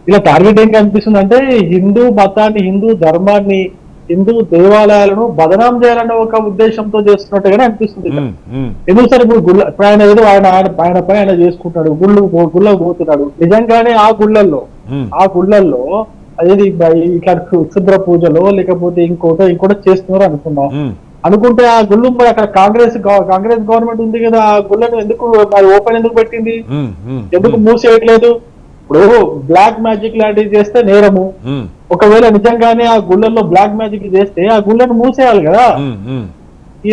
ఇలా టార్గెట్ ఏం కనిపిస్తుంది అంటే హిందూ మతాన్ని, హిందూ ధర్మాన్ని, హిందూ దేవాలయాలను బదనాం చేయాలన్న ఒక ఉద్దేశంతో చేస్తున్నట్టుగానే అనిపిస్తుంది. ఎందుకు సార్ ఇప్పుడు గుళ్ళ ఇప్పుడు ఆయన ఏదో ఆయన పై ఆయన చేసుకుంటాడు, గుళ్ళకు పోతున్నాడు. నిజంగానే ఆ గుళ్ళల్లో అదేది ఇట్లా క్షుద్ర పూజలో లేకపోతే ఇంకోటో చేస్తున్నారు అనుకున్నాం. అనుకుంటే ఆ గుళ్ళు మరి అక్కడ కాంగ్రెస్ గవర్నమెంట్ ఉంది కదా, ఆ గుళ్ళను ఎందుకు ఓపెన్ ఎందుకు పెట్టింది, ఎందుకు మూసేయట్లేదు? ఇప్పుడు బ్లాక్ మ్యాజిక్ లాంటివి చేస్తే నేరము. ఒకవేళ నిజంగానే ఆ గుళ్ళల్లో బ్లాక్ మ్యాజిక్ చేస్తే ఆ గుళ్ళను మూసేయాలి కదా,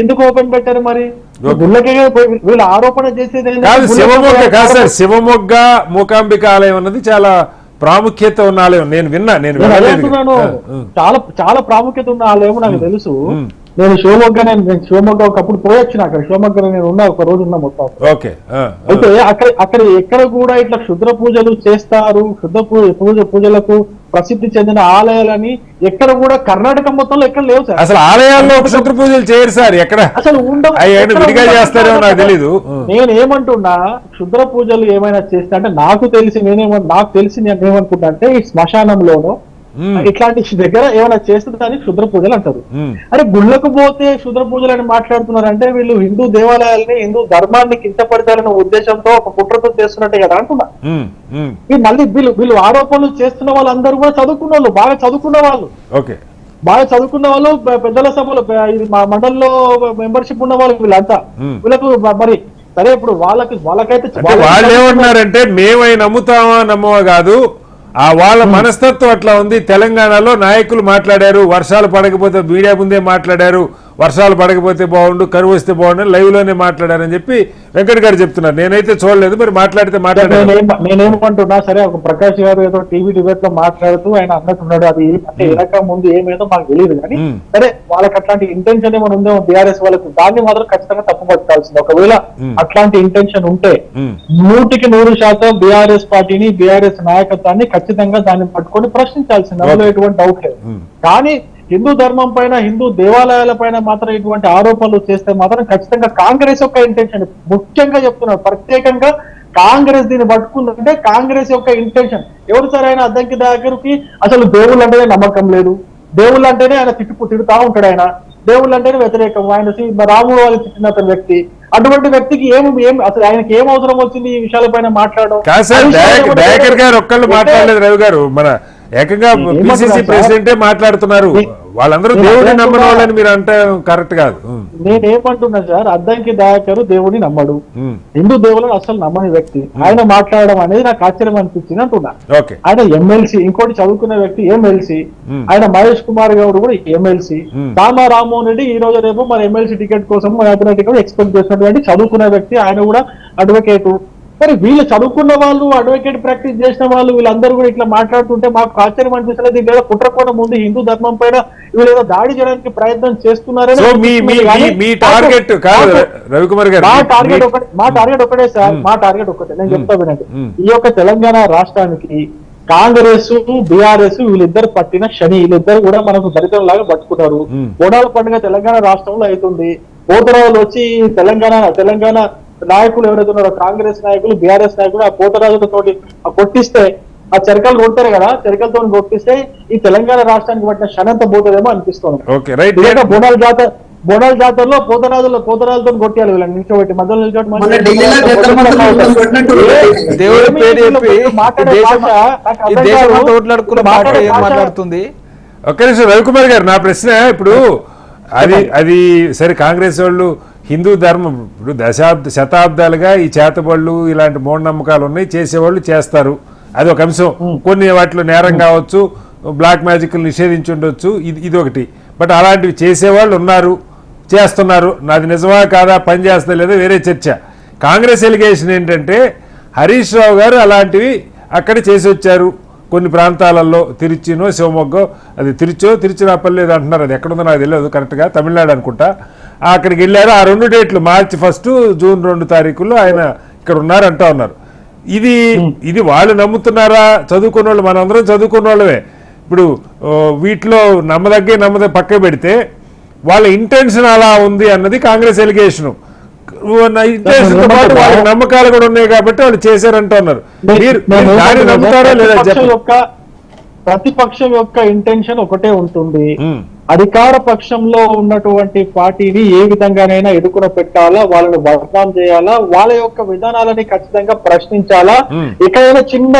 ఎందుకు ఓపెన్ పెట్టారు? మరి గుళ్ళకే వీళ్ళు ఆరోపణ చేసేది శివమొగ్గ మూకాంబిక ఆలయం అన్నది చాలా ప్రాముఖ్యత ఉన్న ఆలయం. నేను విన్నాను, చాలా చాలా ప్రాముఖ్యత ఉన్న ఆలయం నాకు తెలుసు. నేను శివమొగ్గ ఒకప్పుడు పోయొచ్చిన, అక్కడ శివమొగ్గ నేను ఉన్నా, ఒక రోజు ఉన్నా మొత్తం. అయితే అక్కడ ఎక్కడ కూడా ఇట్లా క్షుద్ర పూజలు చేస్తారు, పూజలకు ప్రసిద్ధి చెందిన ఆలయాలని ఎక్కడ కూడా కర్ణాటక మొత్తంలో ఎక్కడ లేవు సార్. అసలు ఆలయాల్లో క్షుద్ర పూజలు చేయరు సార్, ఎక్కడ అసలు చేస్తారో నాకు తెలీదు. నేనేమంటున్నా, క్షుద్ర పూజలు ఏమైనా చేస్తే అంటే నాకు తెలిసి నేను ఏమనుకుంటా అంటే ఈ శ్మశానంలోనో ఇట్లాంటి దగ్గర ఏమైనా చేస్తుంది కానీ క్షుద్ర పూజలు అంటారు. అరే గుళ్ళకు పోతే క్షుద్ర పూజలు అని మాట్లాడుతున్నారు అంటే వీళ్ళు హిందూ దేవాలయాలని, హిందూ ధర్మాన్ని కించపడతారన్న ఉద్దేశంతో ఒక కుట్రతో చేస్తున్నట్టే కదా అంటున్నా. మళ్ళీ వీళ్ళు ఆరోపణలు చేస్తున్న వాళ్ళందరూ కూడా చదువుకున్న వాళ్ళు, బాగా చదువుకున్న వాళ్ళు. బాగా చదువుకున్న వాళ్ళు పెద్దల సభలో ఇది మా మండలిలో మెంబర్షిప్ ఉన్న వాళ్ళు వీళ్ళంతా వీళ్ళకు మరి సరే ఇప్పుడు వాళ్ళకైతే వాళ్ళు ఏమన్నారంటే మేమై నమ్ముతామా నమ్మవా కాదు, ఆ వాళ్ళ మనస్తత్వం అట్లా ఉంది. తెలంగాణలో నాయకులు మాట్లాడారు, వర్షాలు పడకపోతే మీడియా ముందే మాట్లాడారు, వర్షాలు పడకపోతే బాగుండు, కరువు వస్తే బాగుండు లైవ్ లోనే మాట్లాడారని చెప్పి వెంకట్ గారు చెప్తున్నారు. నేనైతే చూడలేదు, మరి మాట్లాడితే మాట్లాడారు. నేనేమంటున్నా సరే ఒక ప్రకాష్ గారు ఏదో టీవీ డిబేట్ లో మాట్లాడుతూ ఆయన అన్నట్టున్నాడు, అది అంటే వెనక ముందు ఏమేదో మాకు తెలియదు కానీ సరే వాళ్ళకి అట్లాంటి ఇంటెన్షన్ ఏమైనా ఉందేమో బీఆర్ఎస్ వాళ్ళకు, దాన్ని మాత్రం ఖచ్చితంగా తప్పు పట్టాల్సింది. ఒకవేళ అట్లాంటి ఇంటెన్షన్ ఉంటే 100% బీఆర్ఎస్ పార్టీని బీఆర్ఎస్ నాయకత్వాన్ని ఖచ్చితంగా దాన్ని పట్టుకొని ప్రశ్నించాల్సింది, అందులో ఎటువంటి డౌట్ లేదు. కానీ హిందూ ధర్మం పైన హిందూ దేవాలయాల పైన మాత్రం ఇటువంటి ఆరోపణలు చేస్తే మాత్రం ఖచ్చితంగా కాంగ్రెస్ యొక్క ఇంటెన్షన్, ముఖ్యంగా చెప్తున్నారు ప్రత్యేకంగా కాంగ్రెస్ దీన్ని పట్టుకుందంటే కాంగ్రెస్ యొక్క ఇంటెన్షన్. ఎవరు సార్ ఆయన అద్దంకి దయాకర్కి అసలు దేవుళ్ళు అంటేనే నమ్మకం లేదు, దేవుళ్ళు అంటేనే ఆయన తిడుతా ఉంటాడు, ఆయన దేవుళ్ళు అంటేనే వ్యతిరేకం, ఆయన రాముడు వాళ్ళు తిట్టిన అతని వ్యక్తి. అటువంటి వ్యక్తికి ఏం అసలు ఆయనకి ఏం అవసరం వచ్చింది ఈ విషయాలపైన మాట్లాడడం? దయాకర్ గారు ఒక్కళ్ళు మాట్లాడలేదు, రవి గారు మన ఏకంగా పిసిసి ప్రెసిడెంటే మాట్లాడుతున్నారు. వాళ్ళందరూ దేవుడిని నమ్మని వాళ్ళని మీరు అంటే కరెక్ట్ కాదు. నేనేమంటున్నా సార్, అద్దంకి దయాకర్ దేవుడిని నమ్మడు, హిందూ దేవులను అసలు నమ్మని వ్యక్తి. ఆయన మాట్లాడడం అనేది నాకు ఆశ్చర్యం అనిపించింది అంటున్నా. ఆయన ఎమ్మెల్సీ, ఇంకోటి చదువుకున్న వ్యక్తి ఎమ్మెల్సీ, ఆయన మహేష్ కుమార్ గౌడ్ కూడా ఎమ్మెల్సీ, దామా రామ్మోహన్ రెడ్డి ఈ రోజు రేపు మన ఎమ్మెల్సీ టికెట్ కోసం మన అతని కూడా ఎక్స్పెక్ట్ చేసినటువంటి చదువుకున్న వ్యక్తి, ఆయన కూడా అడ్వకేటు. మరి వీళ్ళు చదువుకున్న వాళ్ళు, అడ్వకేట్ ప్రాక్టీస్ చేసిన వాళ్ళు, వీళ్ళందరూ కూడా ఇట్లా మాట్లాడుతుంటే మాకు ఆశ్చర్యం అనిపిస్తుంది. దీని మీద కుట్రకోణ ముందు హిందూ ధర్మం పైన వీళ్ళు ఏదో దాడి చేయడానికి ప్రయత్నం చేస్తున్నారని. మా టార్గెట్ ఒకటే సార్, మా టార్గెట్ ఒకటే, నేను చెప్తా వినండి. ఈ యొక్క తెలంగాణ రాష్ట్రానికి కాంగ్రెస్ బీఆర్ఎస్ వీళ్ళిద్దరు పట్టిన శని, వీళ్ళిద్దరు కూడా మనకు దళితుల లాగా పట్టుకున్నారు. బోనాల పండుగ తెలంగాణ రాష్ట్రంలో అవుతుంది, పోతరాజులు వచ్చి తెలంగాణ నాయకులు ఎవరైతే ఉన్నారో కాంగ్రెస్ నాయకులు బీఆర్ఎస్ నాయకులు ఆ పోతరాజులతో కొట్టిస్తే, ఆ చెరకలు కొడతారు కదా, చెరకలతో కొట్టిస్తే ఈ తెలంగాణ రాష్ట్రానికి పట్టిన క్షణంతా పోతుందేమో అనిపిస్తుంది. బోనాల జాతరలో పోతరాజులతో కొట్టాలి వీళ్ళని నిల్చోబెట్టి, మధ్యలో నిల్చోబెట్టి మాట్లాడుతుంది. ఒక్క నిమిషం రవికుమార్ గారు, నా ప్రశ్న ఇప్పుడు అది సరే, కాంగ్రెస్ వాళ్ళు హిందూ ధర్మం ఇప్పుడు శతాబ్దాలుగా ఈ చేతబళ్ళు ఇలాంటి మూఢనమ్మకాలు ఉన్నాయి, చేసేవాళ్ళు చేస్తారు, అది ఒక అంశం. కొన్ని వాటిలో నేరం కావచ్చు, బ్లాక్ మ్యాజిక్ నిషేధించి ఉండొచ్చు, ఇది ఒకటి. బట్ అలాంటివి చేసేవాళ్ళు ఉన్నారు, చేస్తున్నారు, నాది నిజమా కాదా, పని చేస్తా లేదా వేరే చర్చ. కాంగ్రెస్ ఎలిగేషన్ ఏంటంటే హరీష్ రావు గారు అలాంటివి అక్కడ చేసి వచ్చారు కొన్ని ప్రాంతాలలో, తిరుచినో శివమొగ్గో, అది తిరుచినాపల్లి అంటున్నారు, అది ఎక్కడుందో నాకు తెలియదు కరెక్ట్గా, తమిళనాడు అనుకుంటా. అక్కడికి వెళ్ళారు. ఆ 2 డేట్లు మార్చి 1, జూన్ 2 తారీఖుల్లో ఆయన ఇక్కడ ఉన్నారు అంటా ఉన్నారు. ఇది వాళ్ళు నమ్ముతున్నారా? చదువుకున్న వాళ్ళు, మనందరం చదువుకున్న వాళ్ళమే. ఇప్పుడు వీటిలో నమ్మదగ్గ పక్క పెడితే వాళ్ళ ఇంటెన్షన్ అలా ఉంది అన్నది కాంగ్రెస్ ఎలిగేషను. ఇంటెన్షన్ తో పాటు వాళ్ళ నమ్మకాలు కూడా ఉన్నాయి కాబట్టి వాళ్ళు చేశారంటూ ఉన్నారు. మీరు దాన్ని నమ్ముతారా లేదా? ప్రతిపక్షం యొక్క ఇంటెన్షన్ ఒకటే ఉంటుంది, అధికార పక్షంలో ఉన్నటువంటి పార్టీని ఏ విధంగానైనా ఎదుకున పెట్టాలా, వాళ్ళని బదనాం చేయాలా, వాళ్ళ యొక్క విధానాలని ఖచ్చితంగా ప్రశ్నించాలా, ఎక్కడైనా చిన్న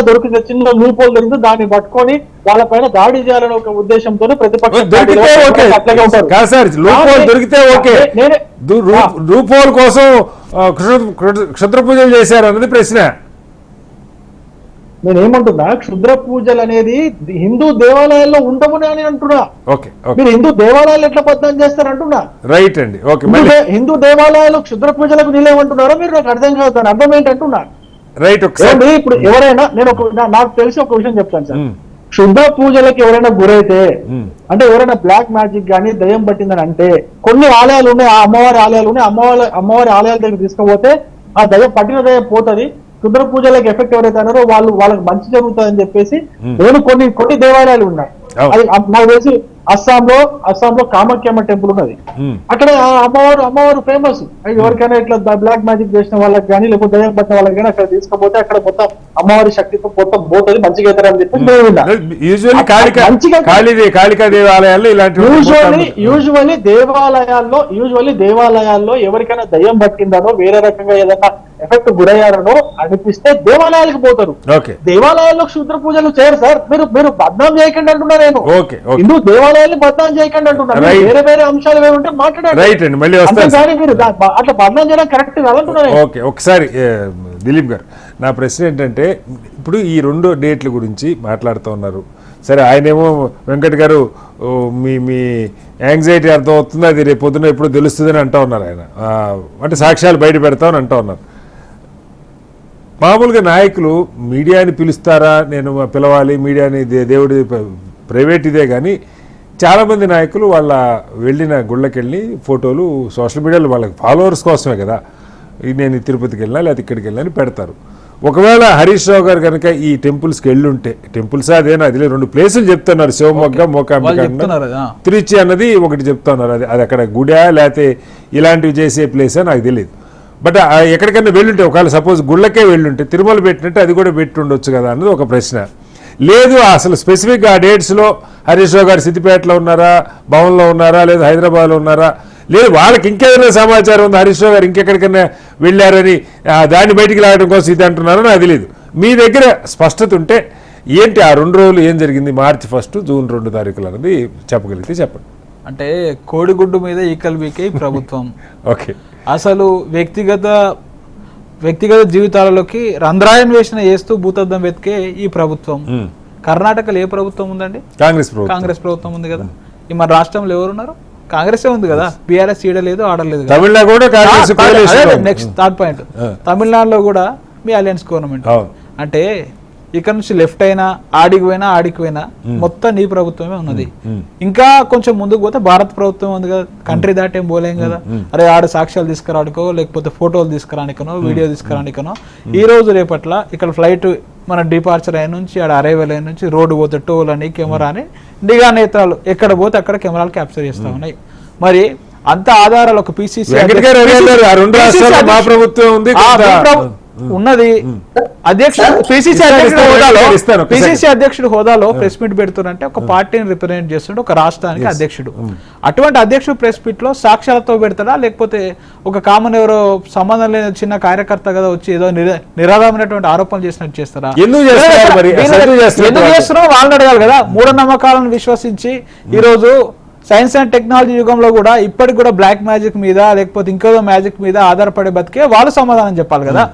లూపోలు దొరికితే దాన్ని పట్టుకొని వాళ్ళపైన దాడి చేయాలని ఒక ఉద్దేశంతో ప్రతిపక్షం లూపోల్ కోసం క్షుద్ర పూజలు చేశారు అన్నది ప్రశ్న. నేనేమంటున్నా, క్షుద్ర పూజలు అనేది హిందూ దేవాలయాల్లో ఉండవునే అని అంటున్నా. మీరు హిందూ దేవాలయాలు ఎట్లా బద్నాం చేస్తారంటున్నా. రైట్ అండి. హిందూ దేవాలయాలు క్షుద్ర పూజలకు నిలేమంటున్నారో మీరు నాకు అర్థం కాదు, అర్థం ఏంటంటున్నా. రైట్. ఇప్పుడు ఎవరైనా నాకు తెలిసి ఒక విషయం చెప్తాను సార్, క్షుద్ర పూజలకు ఎవరైనా గురైతే అంటే ఎవరైనా బ్లాక్ మ్యాజిక్ గానీ దయ్యం పట్టిందని అంటే కొన్ని ఆలయాలు ఉన్నాయి, ఆ అమ్మవారి ఆలయాలు ఉన్నాయి, అమ్మవారి ఆలయాల దగ్గర తీసుకుపోతే ఆ దయ్యం పట్టిన దయ్యం పోతుంది, క్షుద్ర పూజలకు ఎఫెక్ట్ ఎవరైతే అన్నారో వాళ్ళకి మంచి జరుగుతుందని చెప్పేసి నేను కొన్ని దేవాలయాలు ఉన్నాయి. అది నాకు తెలిసి అస్సాంలో కామాఖ్యమ్మ టెంపుల్ ఉన్నది, అక్కడ అమ్మవారు ఫేమస్. ఎవరికైనా ఇట్లా బ్లాక్ మ్యాజిక్ చేసిన వాళ్ళకి కానీ లేకపోతే దయ్యం పట్టిన వాళ్ళకి కానీ అక్కడ తీసుకపోతే అక్కడ మొత్తం అమ్మవారి శక్తితో మొత్తం పోతుంది, మంచిగా అవుతారని చెప్పి యూజువల్లీ దేవాలయాల్లో ఎవరికైనా దయ్యం పట్టిందనో వేరే రకంగా ఏదైనా ఎఫెక్ట్ గురయ్యారనో అనిపిస్తే దేవాలయాలకు పోతారు. దేవాలయాల్లో క్షుద్ర పూజలు చేయరు సార్, మీరు బద్నాం చేయకండి అంటున్నా నేను. హిందూ దేవాలయాలు వాళ్ళని బదనాం చేయకండి అంటున్నారు. Right. వేరే వేరే అంశాలు ఏమంటే మాట్లాడారు. రైట్ అండి, మళ్ళీ వస్తాను. అంతేగాని మీరు అట్లా బదనాం చేయడం కరెక్ట్ కాదంటున్నారు. ఓకే, ఒకసారి దిలీప్ గారు, నా ప్రశ్న ఏంటంటే ఇప్పుడు ఈ 2 డేట్ల గురించి మాట్లాడుతూ ఉన్నారు. సరే, ఆయనేమో వెంకట్ గారు మీ మీ యాంగ్జైటీ అర్థం అవుతుంది, అది రేపు పొద్దున ఎప్పుడు తెలుస్తుందని అంటూ ఉన్నారు ఆయన. అంటే సాక్ష్యాలు బయట పెడతామని అంటూ ఉన్నారు. మామూలుగా నాయకులు మీడియాని పిలుస్తారా, నేను పిలవాలి మీడియాని, దేవుడి ప్రైవేట్ ఇదే, కానీ చాలామంది నాయకులు వాళ్ళ వెళ్ళిన గుళ్ళకెళ్ళి ఫోటోలు సోషల్ మీడియాలో వాళ్ళకి ఫాలోవర్స్ కోసమే కదా, నేను తిరుపతికి వెళ్ళినా లేదా ఇక్కడికి వెళ్ళినా అని పెడతారు. ఒకవేళ హరీష్ రావు గారు కనుక ఈ టెంపుల్స్కి వెళ్ళుంటే, టెంపుల్స్ అదేనా, అది 2 ప్లేసులు చెప్తున్నారు, శివమొగ్గ మోకాంబిక తిరుచి అన్నది ఒకటి చెప్తున్నారు. అది అక్కడ గుడా లేకపోతే ఇలాంటివి చేసే ప్లేసా నాకు తెలియదు. బట్ ఎక్కడికైనా వెళ్ళుంటే, ఒకవేళ సపోజ్ గుళ్ళకే వెళ్ళుంటే తిరుమల పెట్టినట్టు అది కూడా పెట్టి ఉండొచ్చు కదా అన్నది ఒక ప్రశ్న. లేదు అసలు స్పెసిఫిక్గా ఆ డేట్స్లో హరీష్ రావు గారు సిద్దిపేటలో ఉన్నారా, భవన్లో ఉన్నారా, లేదా హైదరాబాద్లో ఉన్నారా, లేదు వాళ్ళకి ఇంకేదైనా సమాచారం ఉంది హరీష్ రావు గారు ఇంకెక్కడికైనా వెళ్ళారని దాన్ని బయటికి లాగడం కోసం ఇది అంటున్నారో నాకు తెలియదు. మీ దగ్గర స్పష్టత ఉంటే ఏంటి ఆ 2 రోజులు ఏం జరిగింది, మార్చి 1, జూన్ 2 తారీఖులు అన్నది చెప్పగలిగితే చెప్పండి. అంటే కోడిగుడ్డు మీద ఈకలు బీకే ప్రభుత్వం. ఓకే, అసలు వ్యక్తిగత జీవితాలలోకి రంధ్రాయం వేసిన వేస్తూ భూతద్దం వెతికే ఈ ప్రభుత్వం. కర్ణాటకలో ఏ ప్రభుత్వం ఉందండి? కాంగ్రెస్ ప్రభుత్వం ఉంది కదా. ఈ మన రాష్ట్రంలో ఎవరున్నారు? కాంగ్రెస్ ఉంది కదా. బీఆర్ఎస్ ఈడలేదు, ఆడలేదు. తమిళనాడు కూడా నెక్స్ట్ థర్డ్ పాయింట్, తమిళనాడులో కూడా మీ అలయన్స్ గవర్నమెంట్. అంటే ఇక్కడ నుంచి లెఫ్ట్ అయినా ఆడికి పోయినా మొత్తం నీ ప్రభుత్వమే ఉన్నది. ఇంకా కొంచెం ముందుకు పోతే భారత ప్రభుత్వం ఉంది కదా. కంట్రీ దాటేం పోలేం కదా. అరే ఆడ సాక్ష్యాలు తీసుకురానికో, లేకపోతే ఫోటోలు తీసుకురానికనో, వీడియో తీసుకురానికనో, ఈ రోజు రేపట్ల ఇక్కడ ఫ్లైట్ మన డిపార్చర్ అయిన నుంచి ఆడ అరైవల్ అయిన నుంచి రోడ్డు పోతే టోల్ అని కెమెరా అని నిఘా నేత్రాలు ఎక్కడ పోతే అక్కడ కెమెరాలు క్యాప్చర్ చేస్తా ఉన్నాయి. మరి అంత ఆధారాలు ఒక పిసిసి ఉన్నది. అధ్యక్షుడు పిసిసి అధ్యక్షుడు హోదాలో ప్రెస్ మీట్ పెడుతున్నంటే ఒక పార్టీని రిప్రజెంట్ చేస్తుంటే ఒక రాష్ట్రానికి అధ్యక్షుడు. అటువంటి అధ్యక్షుడు ప్రెస్ మీట్ లో సాక్ష్యాలతో పెడతాడా, లేకపోతే ఒక కామన్ ఎవరో సంబంధం లేని చిన్న కార్యకర్త కదా వచ్చి ఏదో నిరాధారమైనటువంటి ఆరోపణలు చేసినట్టు చేస్తారా? ఎందుకు చేస్తున్నారో వాళ్ళని అడగాలి కదా. మూఢనమ్మకాలను విశ్వసించి ఈ రోజు సైన్స్ అండ్ టెక్నాలజీ యుగంలో కూడా ఇప్పటికి కూడా బ్లాక్ మ్యాజిక్ మీద లేకపోతే ఇంకేదో మ్యాజిక్ మీద ఆధారపడే బతికే వాళ్ళు సమాధానం చెప్పాలి కదా.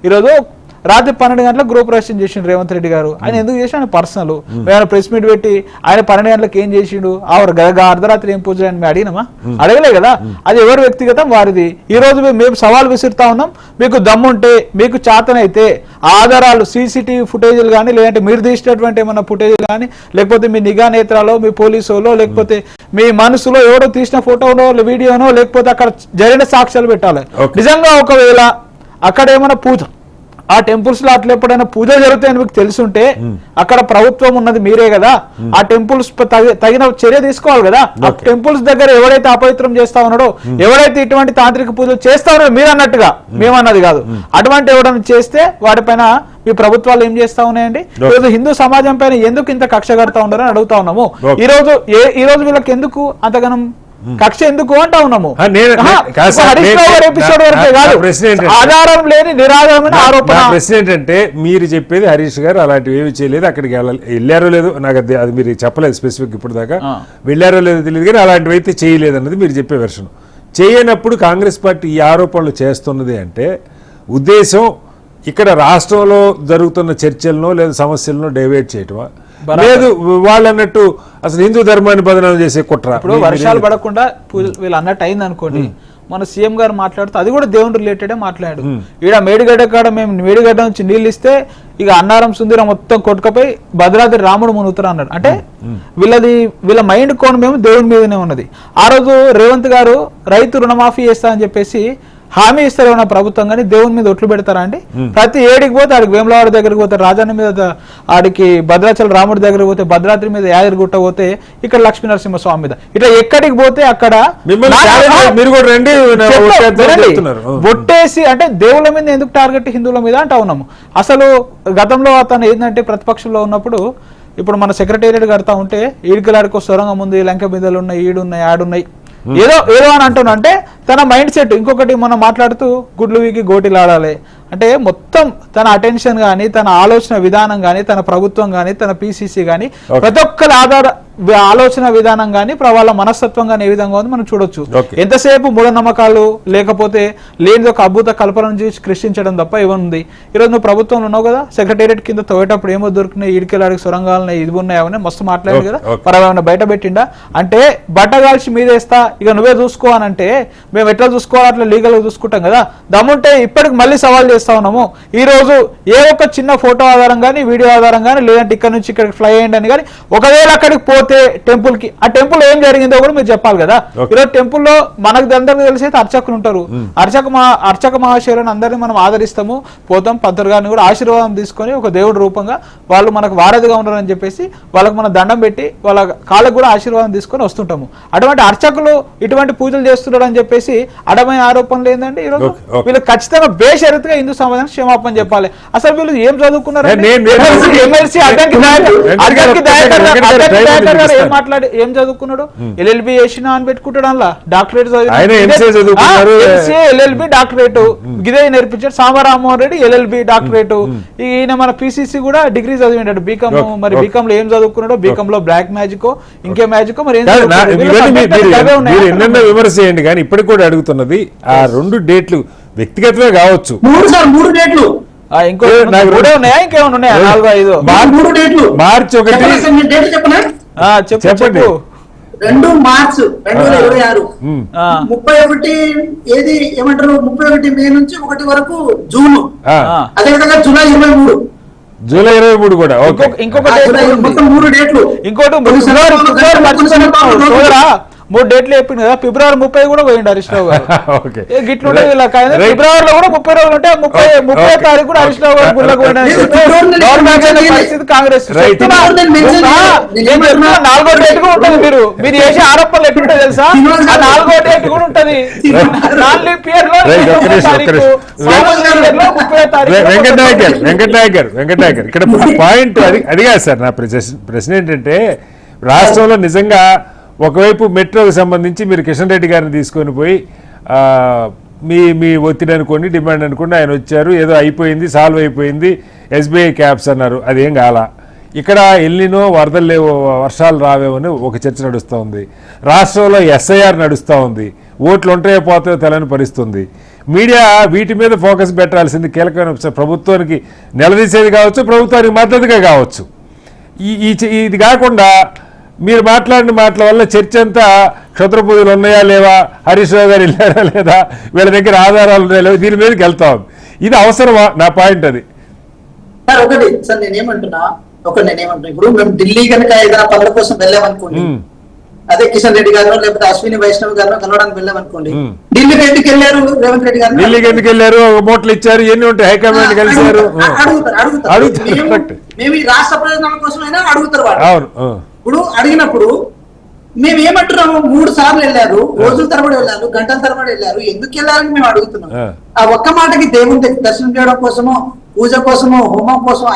ఈరోజు రాత్రి 12 గంటలకు గృహప్రవేశం చేసిండు రేవంత్ రెడ్డి గారు. ఆయన ఎందుకు చేసి ఆయన పర్సనల్ ఆయన ప్రెస్ మీట్ పెట్టి ఆయన 12 గంటలకు ఏం చేసిండు, అర్ధరాత్రి ఏం పూజలు అని అడిగినామా? అడగలే కదా. అది ఎవరి వ్యక్తిగతం వారిది. ఈ రోజు మేము సవాల్ విసురుతా ఉన్నాం, మీకు దమ్ముంటే, మీకు చేతనైతే ఆధారాలు సీసీటీవీ ఫుటేజీలు కానీ, లేదంటే మీరు తీసినటువంటి ఏమన్నా ఫుటేజీలు కానీ, లేకపోతే మీ నిఘా నేత్రాలో, మీ పోలీసులో, లేకపోతే మీ మనసులో ఎవడో తీసిన ఫోటోనో వీడియోనో, లేకపోతే అక్కడ జరిగిన సాక్ష్యాలు పెట్టాలి. నిజంగా ఒకవేళ అక్కడ ఏమైనా పూజ ఆ టెంపుల్స్ లో అట్లా ఎప్పుడైనా పూజలు జరుగుతాయని మీకు తెలుసుంటే అక్కడ ప్రభుత్వం ఉన్నది మీరే కదా. ఆ టెంపుల్స్ తగిన చర్య తీసుకోవాలి కదా. ఆ టెంపుల్స్ దగ్గర ఎవరైతే అపవిత్రం చేస్తా ఉన్నాడో, ఎవరైతే ఇటువంటి తాంత్రిక పూజలు చేస్తా ఉన్నారో మీరు అన్నట్టుగా, మేమన్నది కాదు, అటువంటి ఎవరైనా చేస్తే వాటిపైన మీ ప్రభుత్వాలు ఏం చేస్తా ఉన్నాయండి? ఈరోజు హిందూ సమాజం పైన ఎందుకు ఇంత కక్ష కడతా ఉన్నారని అడుగుతా ఉన్నాము. ఈ రోజు వీళ్ళకి ఎందుకు అంతగానం కక్ష ఎందుకు అంటా ఉన్నాము? ఆధారం లేని నిరాధారమైన ఆరోపణ. ప్రశ్న ఏంటంటే, మీరు చెప్పేది హరీష్ గారు అలాంటివి ఏమి చేయలేదు, అక్కడికి వెళ్ళారో లేదో నాకు అది మీరు చెప్పలేదు స్పెసిఫిక్ ఇప్పుడు దాకా, వెళ్ళారో లేదో తెలియదు, కానీ అలాంటివి అయితే చేయలేదు అన్నది మీరు చెప్పే వెర్షన్. చేయనప్పుడు కాంగ్రెస్ పార్టీ ఈ ఆరోపణలు చేస్తున్నది అంటే ఉద్దేశం ఇక్కడ రాష్ట్రంలో జరుగుతున్న చర్చలను లేదా సమస్యలను డైవర్ట్ చేయటమా, లేదు వాళ్ళు అన్నట్టు అసలు హిందూ ధర్మాన్ని బదనాలు చేసే కుట్ర? ఇప్పుడు వర్షాలు పడకుండా వీళ్ళు అన్నట్టు అయింది అనుకోండి, మన సీఎం గారు మాట్లాడుతూ అది కూడా దేవుని రిలేటెడే మాట్లాడు. ఈడ మేడిగడ్డ కాడ మేము మేడిగడ్డ నుంచి నీళ్ళు ఇస్తే ఇక అన్నారం సుందరం మొత్తం కొట్టుకపోయి భద్రాద్రి రాముడు మునుగుతారు అన్నాడు. అంటే వీళ్ళ మైండ్ కోణం మేము దేవుని మీదనే ఉన్నది. ఆ రోజు రేవంత్ గారు రైతు రుణమాఫీ చేస్తా అని చెప్పేసి హామీ ఇస్తారేమన్నా ప్రభుత్వం, కానీ దేవుని మీద ఒట్లు పెడతారా అండి? ప్రతి ఏడికి పోతే ఆడికి వేములవాడ దగ్గరికి పోతే రాజన్న మీద, ఆడికి భద్రాచల రాముడి దగ్గరికి పోతే భద్రాద్రి మీద యాదగిరిగుట్ట పోతే ఇక్కడ లక్ష్మీ నరసింహస్వామి మీద, ఇట్లా ఎక్కడికి పోతే అక్కడ బొట్టేసి అంటే దేవుళ్ళ మీద ఎందుకు టార్గెట్ హిందువుల మీద అంటా ఉన్నాము. అసలు గతంలో అతను ఏంటంటే ప్రతిపక్షంలో ఉన్నప్పుడు, ఇప్పుడు మన సెక్రటేరియట్ కడతా ఉంటే ఈడికలాడికో సొరంగం ఉంది, లంక బిందెలు ఉన్నాయి, ఈడున్నాయి, ఆడున్నాయి, ఏదో అని అంటున్నా. అంటే తన మైండ్ సెట్. ఇంకొకటి మనం మాట్లాడుతూ గుడ్లు వీకి గోటిలాడాలి అంటే మొత్తం తన అటెన్షన్ కానీ, తన ఆలోచన విధానం కానీ, తన ప్రభుత్వం కానీ, తన పిసిసి కానీ ప్రతి ఒక్కరి ఆలోచన విధానం కానీ వాళ్ళ మనస్తత్వం కానీ ఏ విధంగా ఉంది మనం చూడొచ్చు. Okay. ఎంతసేపు మూఢనమ్మకాలు లేకపోతే లేని ఒక అద్భుత కల్పనను చూసి సృష్టించడం తప్ప ఏముంది. ఈరోజు నువ్వు ప్రభుత్వంలో ఉన్నావు కదా, సెక్రటేరియట్ కింద తోయేటప్పుడు ఏమో దొరికినాయి, ఈడికెళ్ళాడికి సొరంగాలని ఇది ఉన్నాయి అవన్నీ మస్తు మాట్లాడారు కదా, మరి ఏమైనా బయట పెట్టిండా అంటే బట్టగాల్చి మీదేస్తా ఇక నువ్వే చూసుకో అని అంటే మేము ఎట్లా చూసుకోవాలి అట్లా లీగల్ గా చూసుకుంటాం కదా. దమ్ముంటే ఇప్పటికి మళ్ళీ సవాల్ చేస్తా ఉన్నాము. ఈ రోజు ఏ ఒక్క చిన్న ఫోటో ఆధారం కానీ వీడియో ఆధారం కానీ లేదంటే ఇక్కడ నుంచి ఇక్కడికి ఫ్లై అయ్యండి అని కానీ ఒకవేళ అక్కడికి పోతే టెంపుల్ కి ఆ టెంపుల్ ఏం జరిగిందో కూడా మీరు చెప్పాలి కదా. ఈరోజు టెంపుల్ లో మనకు అందరికీ తెలిసి అయితే అర్చకులు ఉంటారు, అర్చక మహాశయులను అందరినీ మనం ఆదరిస్తాము, పోతాం. పంతులు గారిని కూడా ఆశీర్వాదం తీసుకొని ఒక దేవుడి రూపంగా వాళ్ళు మనకు వారధిగా ఉన్నారని చెప్పేసి వాళ్ళకు మనం దండం పెట్టి వాళ్ళ కాళ్ళకు కూడా ఆశీర్వాదం తీసుకొని వస్తుంటాము. అటువంటి అర్చకులు ఇటువంటి పూజలు చేస్తున్నారు అని చెప్పేసి అడమైన ఆరోపణలు ఏంటంటే ఈరోజు వీళ్ళు ఖచ్చితంగా బేషరతుగా హిందూ సమాజానికి క్షమాపణ చెప్పాలి. అసలు వీళ్ళు ఏం చదువుకున్నారు? ఎమ్మెల్సీ ఏం మాట్లాడి ఏం చదువుకున్నాడు? ఎల్ఎల్బి చేసినా అని పెట్టుకుంటాడు, అలా డాక్టరేట్ ఎల్ఎల్బి డాక్టరేట్ ఇదే నేర్పించాడు. సాంబరామోహన్ రెడ్డి ఎల్ఎల్బి డాక్టరేట్. ఈయన మన పిసిసి కూడా డిగ్రీ చదివినాడు బీకామ్. మరి బీకామ్ లో ఏం చదువుకున్నాడో, బీకామ్ లో బ్లాక్ మ్యాజిక్ ఇంకే మ్యాజిక్ మరి ఎన్నెన్నో విమర్శ చేయండి కానీ ఇప్పటికి కూడా అడుగుతున్నది ఆ 2 డేట్లు వ్యక్తిగతమే కావచ్చు. 3 డేట్లు ఇంకేమైనా ఉన్నాయా? 4, 5 మార్చి 1 చెప్పండి. 2 మార్చ్ 2026, 31 ఏది ఏమంటారు 31 మే నుంచి 1 వరకు జూన్, అదేవిధంగా జూలై 23 కూడా. మొత్తం 3 డేట్లు. ఇంకోటి 3 డేట్లు చెప్పింది కదా, ఫిబ్రవరి 30 కూడా పోయిండు హరీష్ రావు గారు. గిట్లుంటే ఫిబ్రవరిలో కూడా 30 రోజులు ఉంటే 30వ తారీఖు కూడా హరీష్ రావు గారు గుళ్ళకు పరిస్థితి కాంగ్రెస్ 4వ డేట్ కూడా ఉంటది. మీరు చేసే ఆరోపణలు ఎట్లుంటాయి తెలుసా? 4వ డేట్ కూడా ఉంటది. వెంకటనాయక్ గారు ఇక్కడ పాయింట్ అది కాదు సార్. నా ప్రశ్న ఏంటంటే రాష్ట్రంలో నిజంగా ఒకవైపు మెట్రోకి సంబంధించి మీరు కిషన్ రెడ్డి గారిని తీసుకొని పోయి మీ ఒత్తిడి అనుకోండి, డిమాండ్ అనుకోండి, ఆయన వచ్చారు, ఏదో అయిపోయింది, సాల్వ్ అయిపోయింది, ఎస్బీఐ క్యాప్స్ అన్నారు, అదేం కాలా. ఇక్కడ ఎల్లినో వరదలు లేవో, వర్షాలు రావేమని ఒక చర్చ నడుస్తూ ఉంది. రాష్ట్రంలో ఎస్ఐఆర్ నడుస్తూ ఉంది, ఓట్లు ఉంటాయో పోతాయో తెలని పరిస్థితుంది. మీడియా వీటి మీద ఫోకస్ పెట్టాల్సింది కీలకమైన ప్రభుత్వానికి నిలదీసేది కావచ్చు, ప్రభుత్వానికి మద్దతుగా కావచ్చు. ఇది కాకుండా మీరు మాట్లాడిన మాటల వల్ల చర్చ అంతా క్షుద్ర పూజలు ఉన్నాయా లేవా, హరీష్ రావు గారు వెళ్ళారా లేదా, వీళ్ళ దగ్గర ఆధారాలు ఉన్నాయా లేవా, దీని మీదకి వెళ్తా ఉంది. ఇది అవసరమా? నా పాయింట్ అది. ఒకటి సార్ నేనేమంటున్నా ఇప్పుడు మేము ఢిల్లీ కనుక ఏదైనా పనుల కోసం వెళ్ళామనుకోండి, అదే కిషన్ రెడ్డి గారు లేకపోతే అశ్విని వైష్ణవ్ గారు కలవడానికి వెళ్ళామనుకోండి, ఢిల్లీకి ఎందుకు వెళ్ళారు రేవంత్ రెడ్డి గారు? ఢిల్లీకి ఎందుకు వెళ్ళారు? మోట్లు ఇచ్చారు, ఎన్ని ఉంటాయి, హైకమాండ్ కలిసారు, అడుగుతారు. మేము ఈ రాష్ట్ర ప్రయోజనాల కోసమైనా అడుగుతారు వాళ్ళు. అవును. ఇప్పుడు అడిగినప్పుడు మేము ఏమంటున్నాము, 3 సార్లు వెళ్ళారు, రోజుల తరబడి వెళ్ళారు, గంటల తరబడి వెళ్ళారు, ఎందుకు వెళ్ళారని మేము అడుగుతున్నాం. ఆ ఒక్క మాటకి దేవుని దర్శనం చేయడం కోసమో, పూజ కోసమో, హోమం కోసం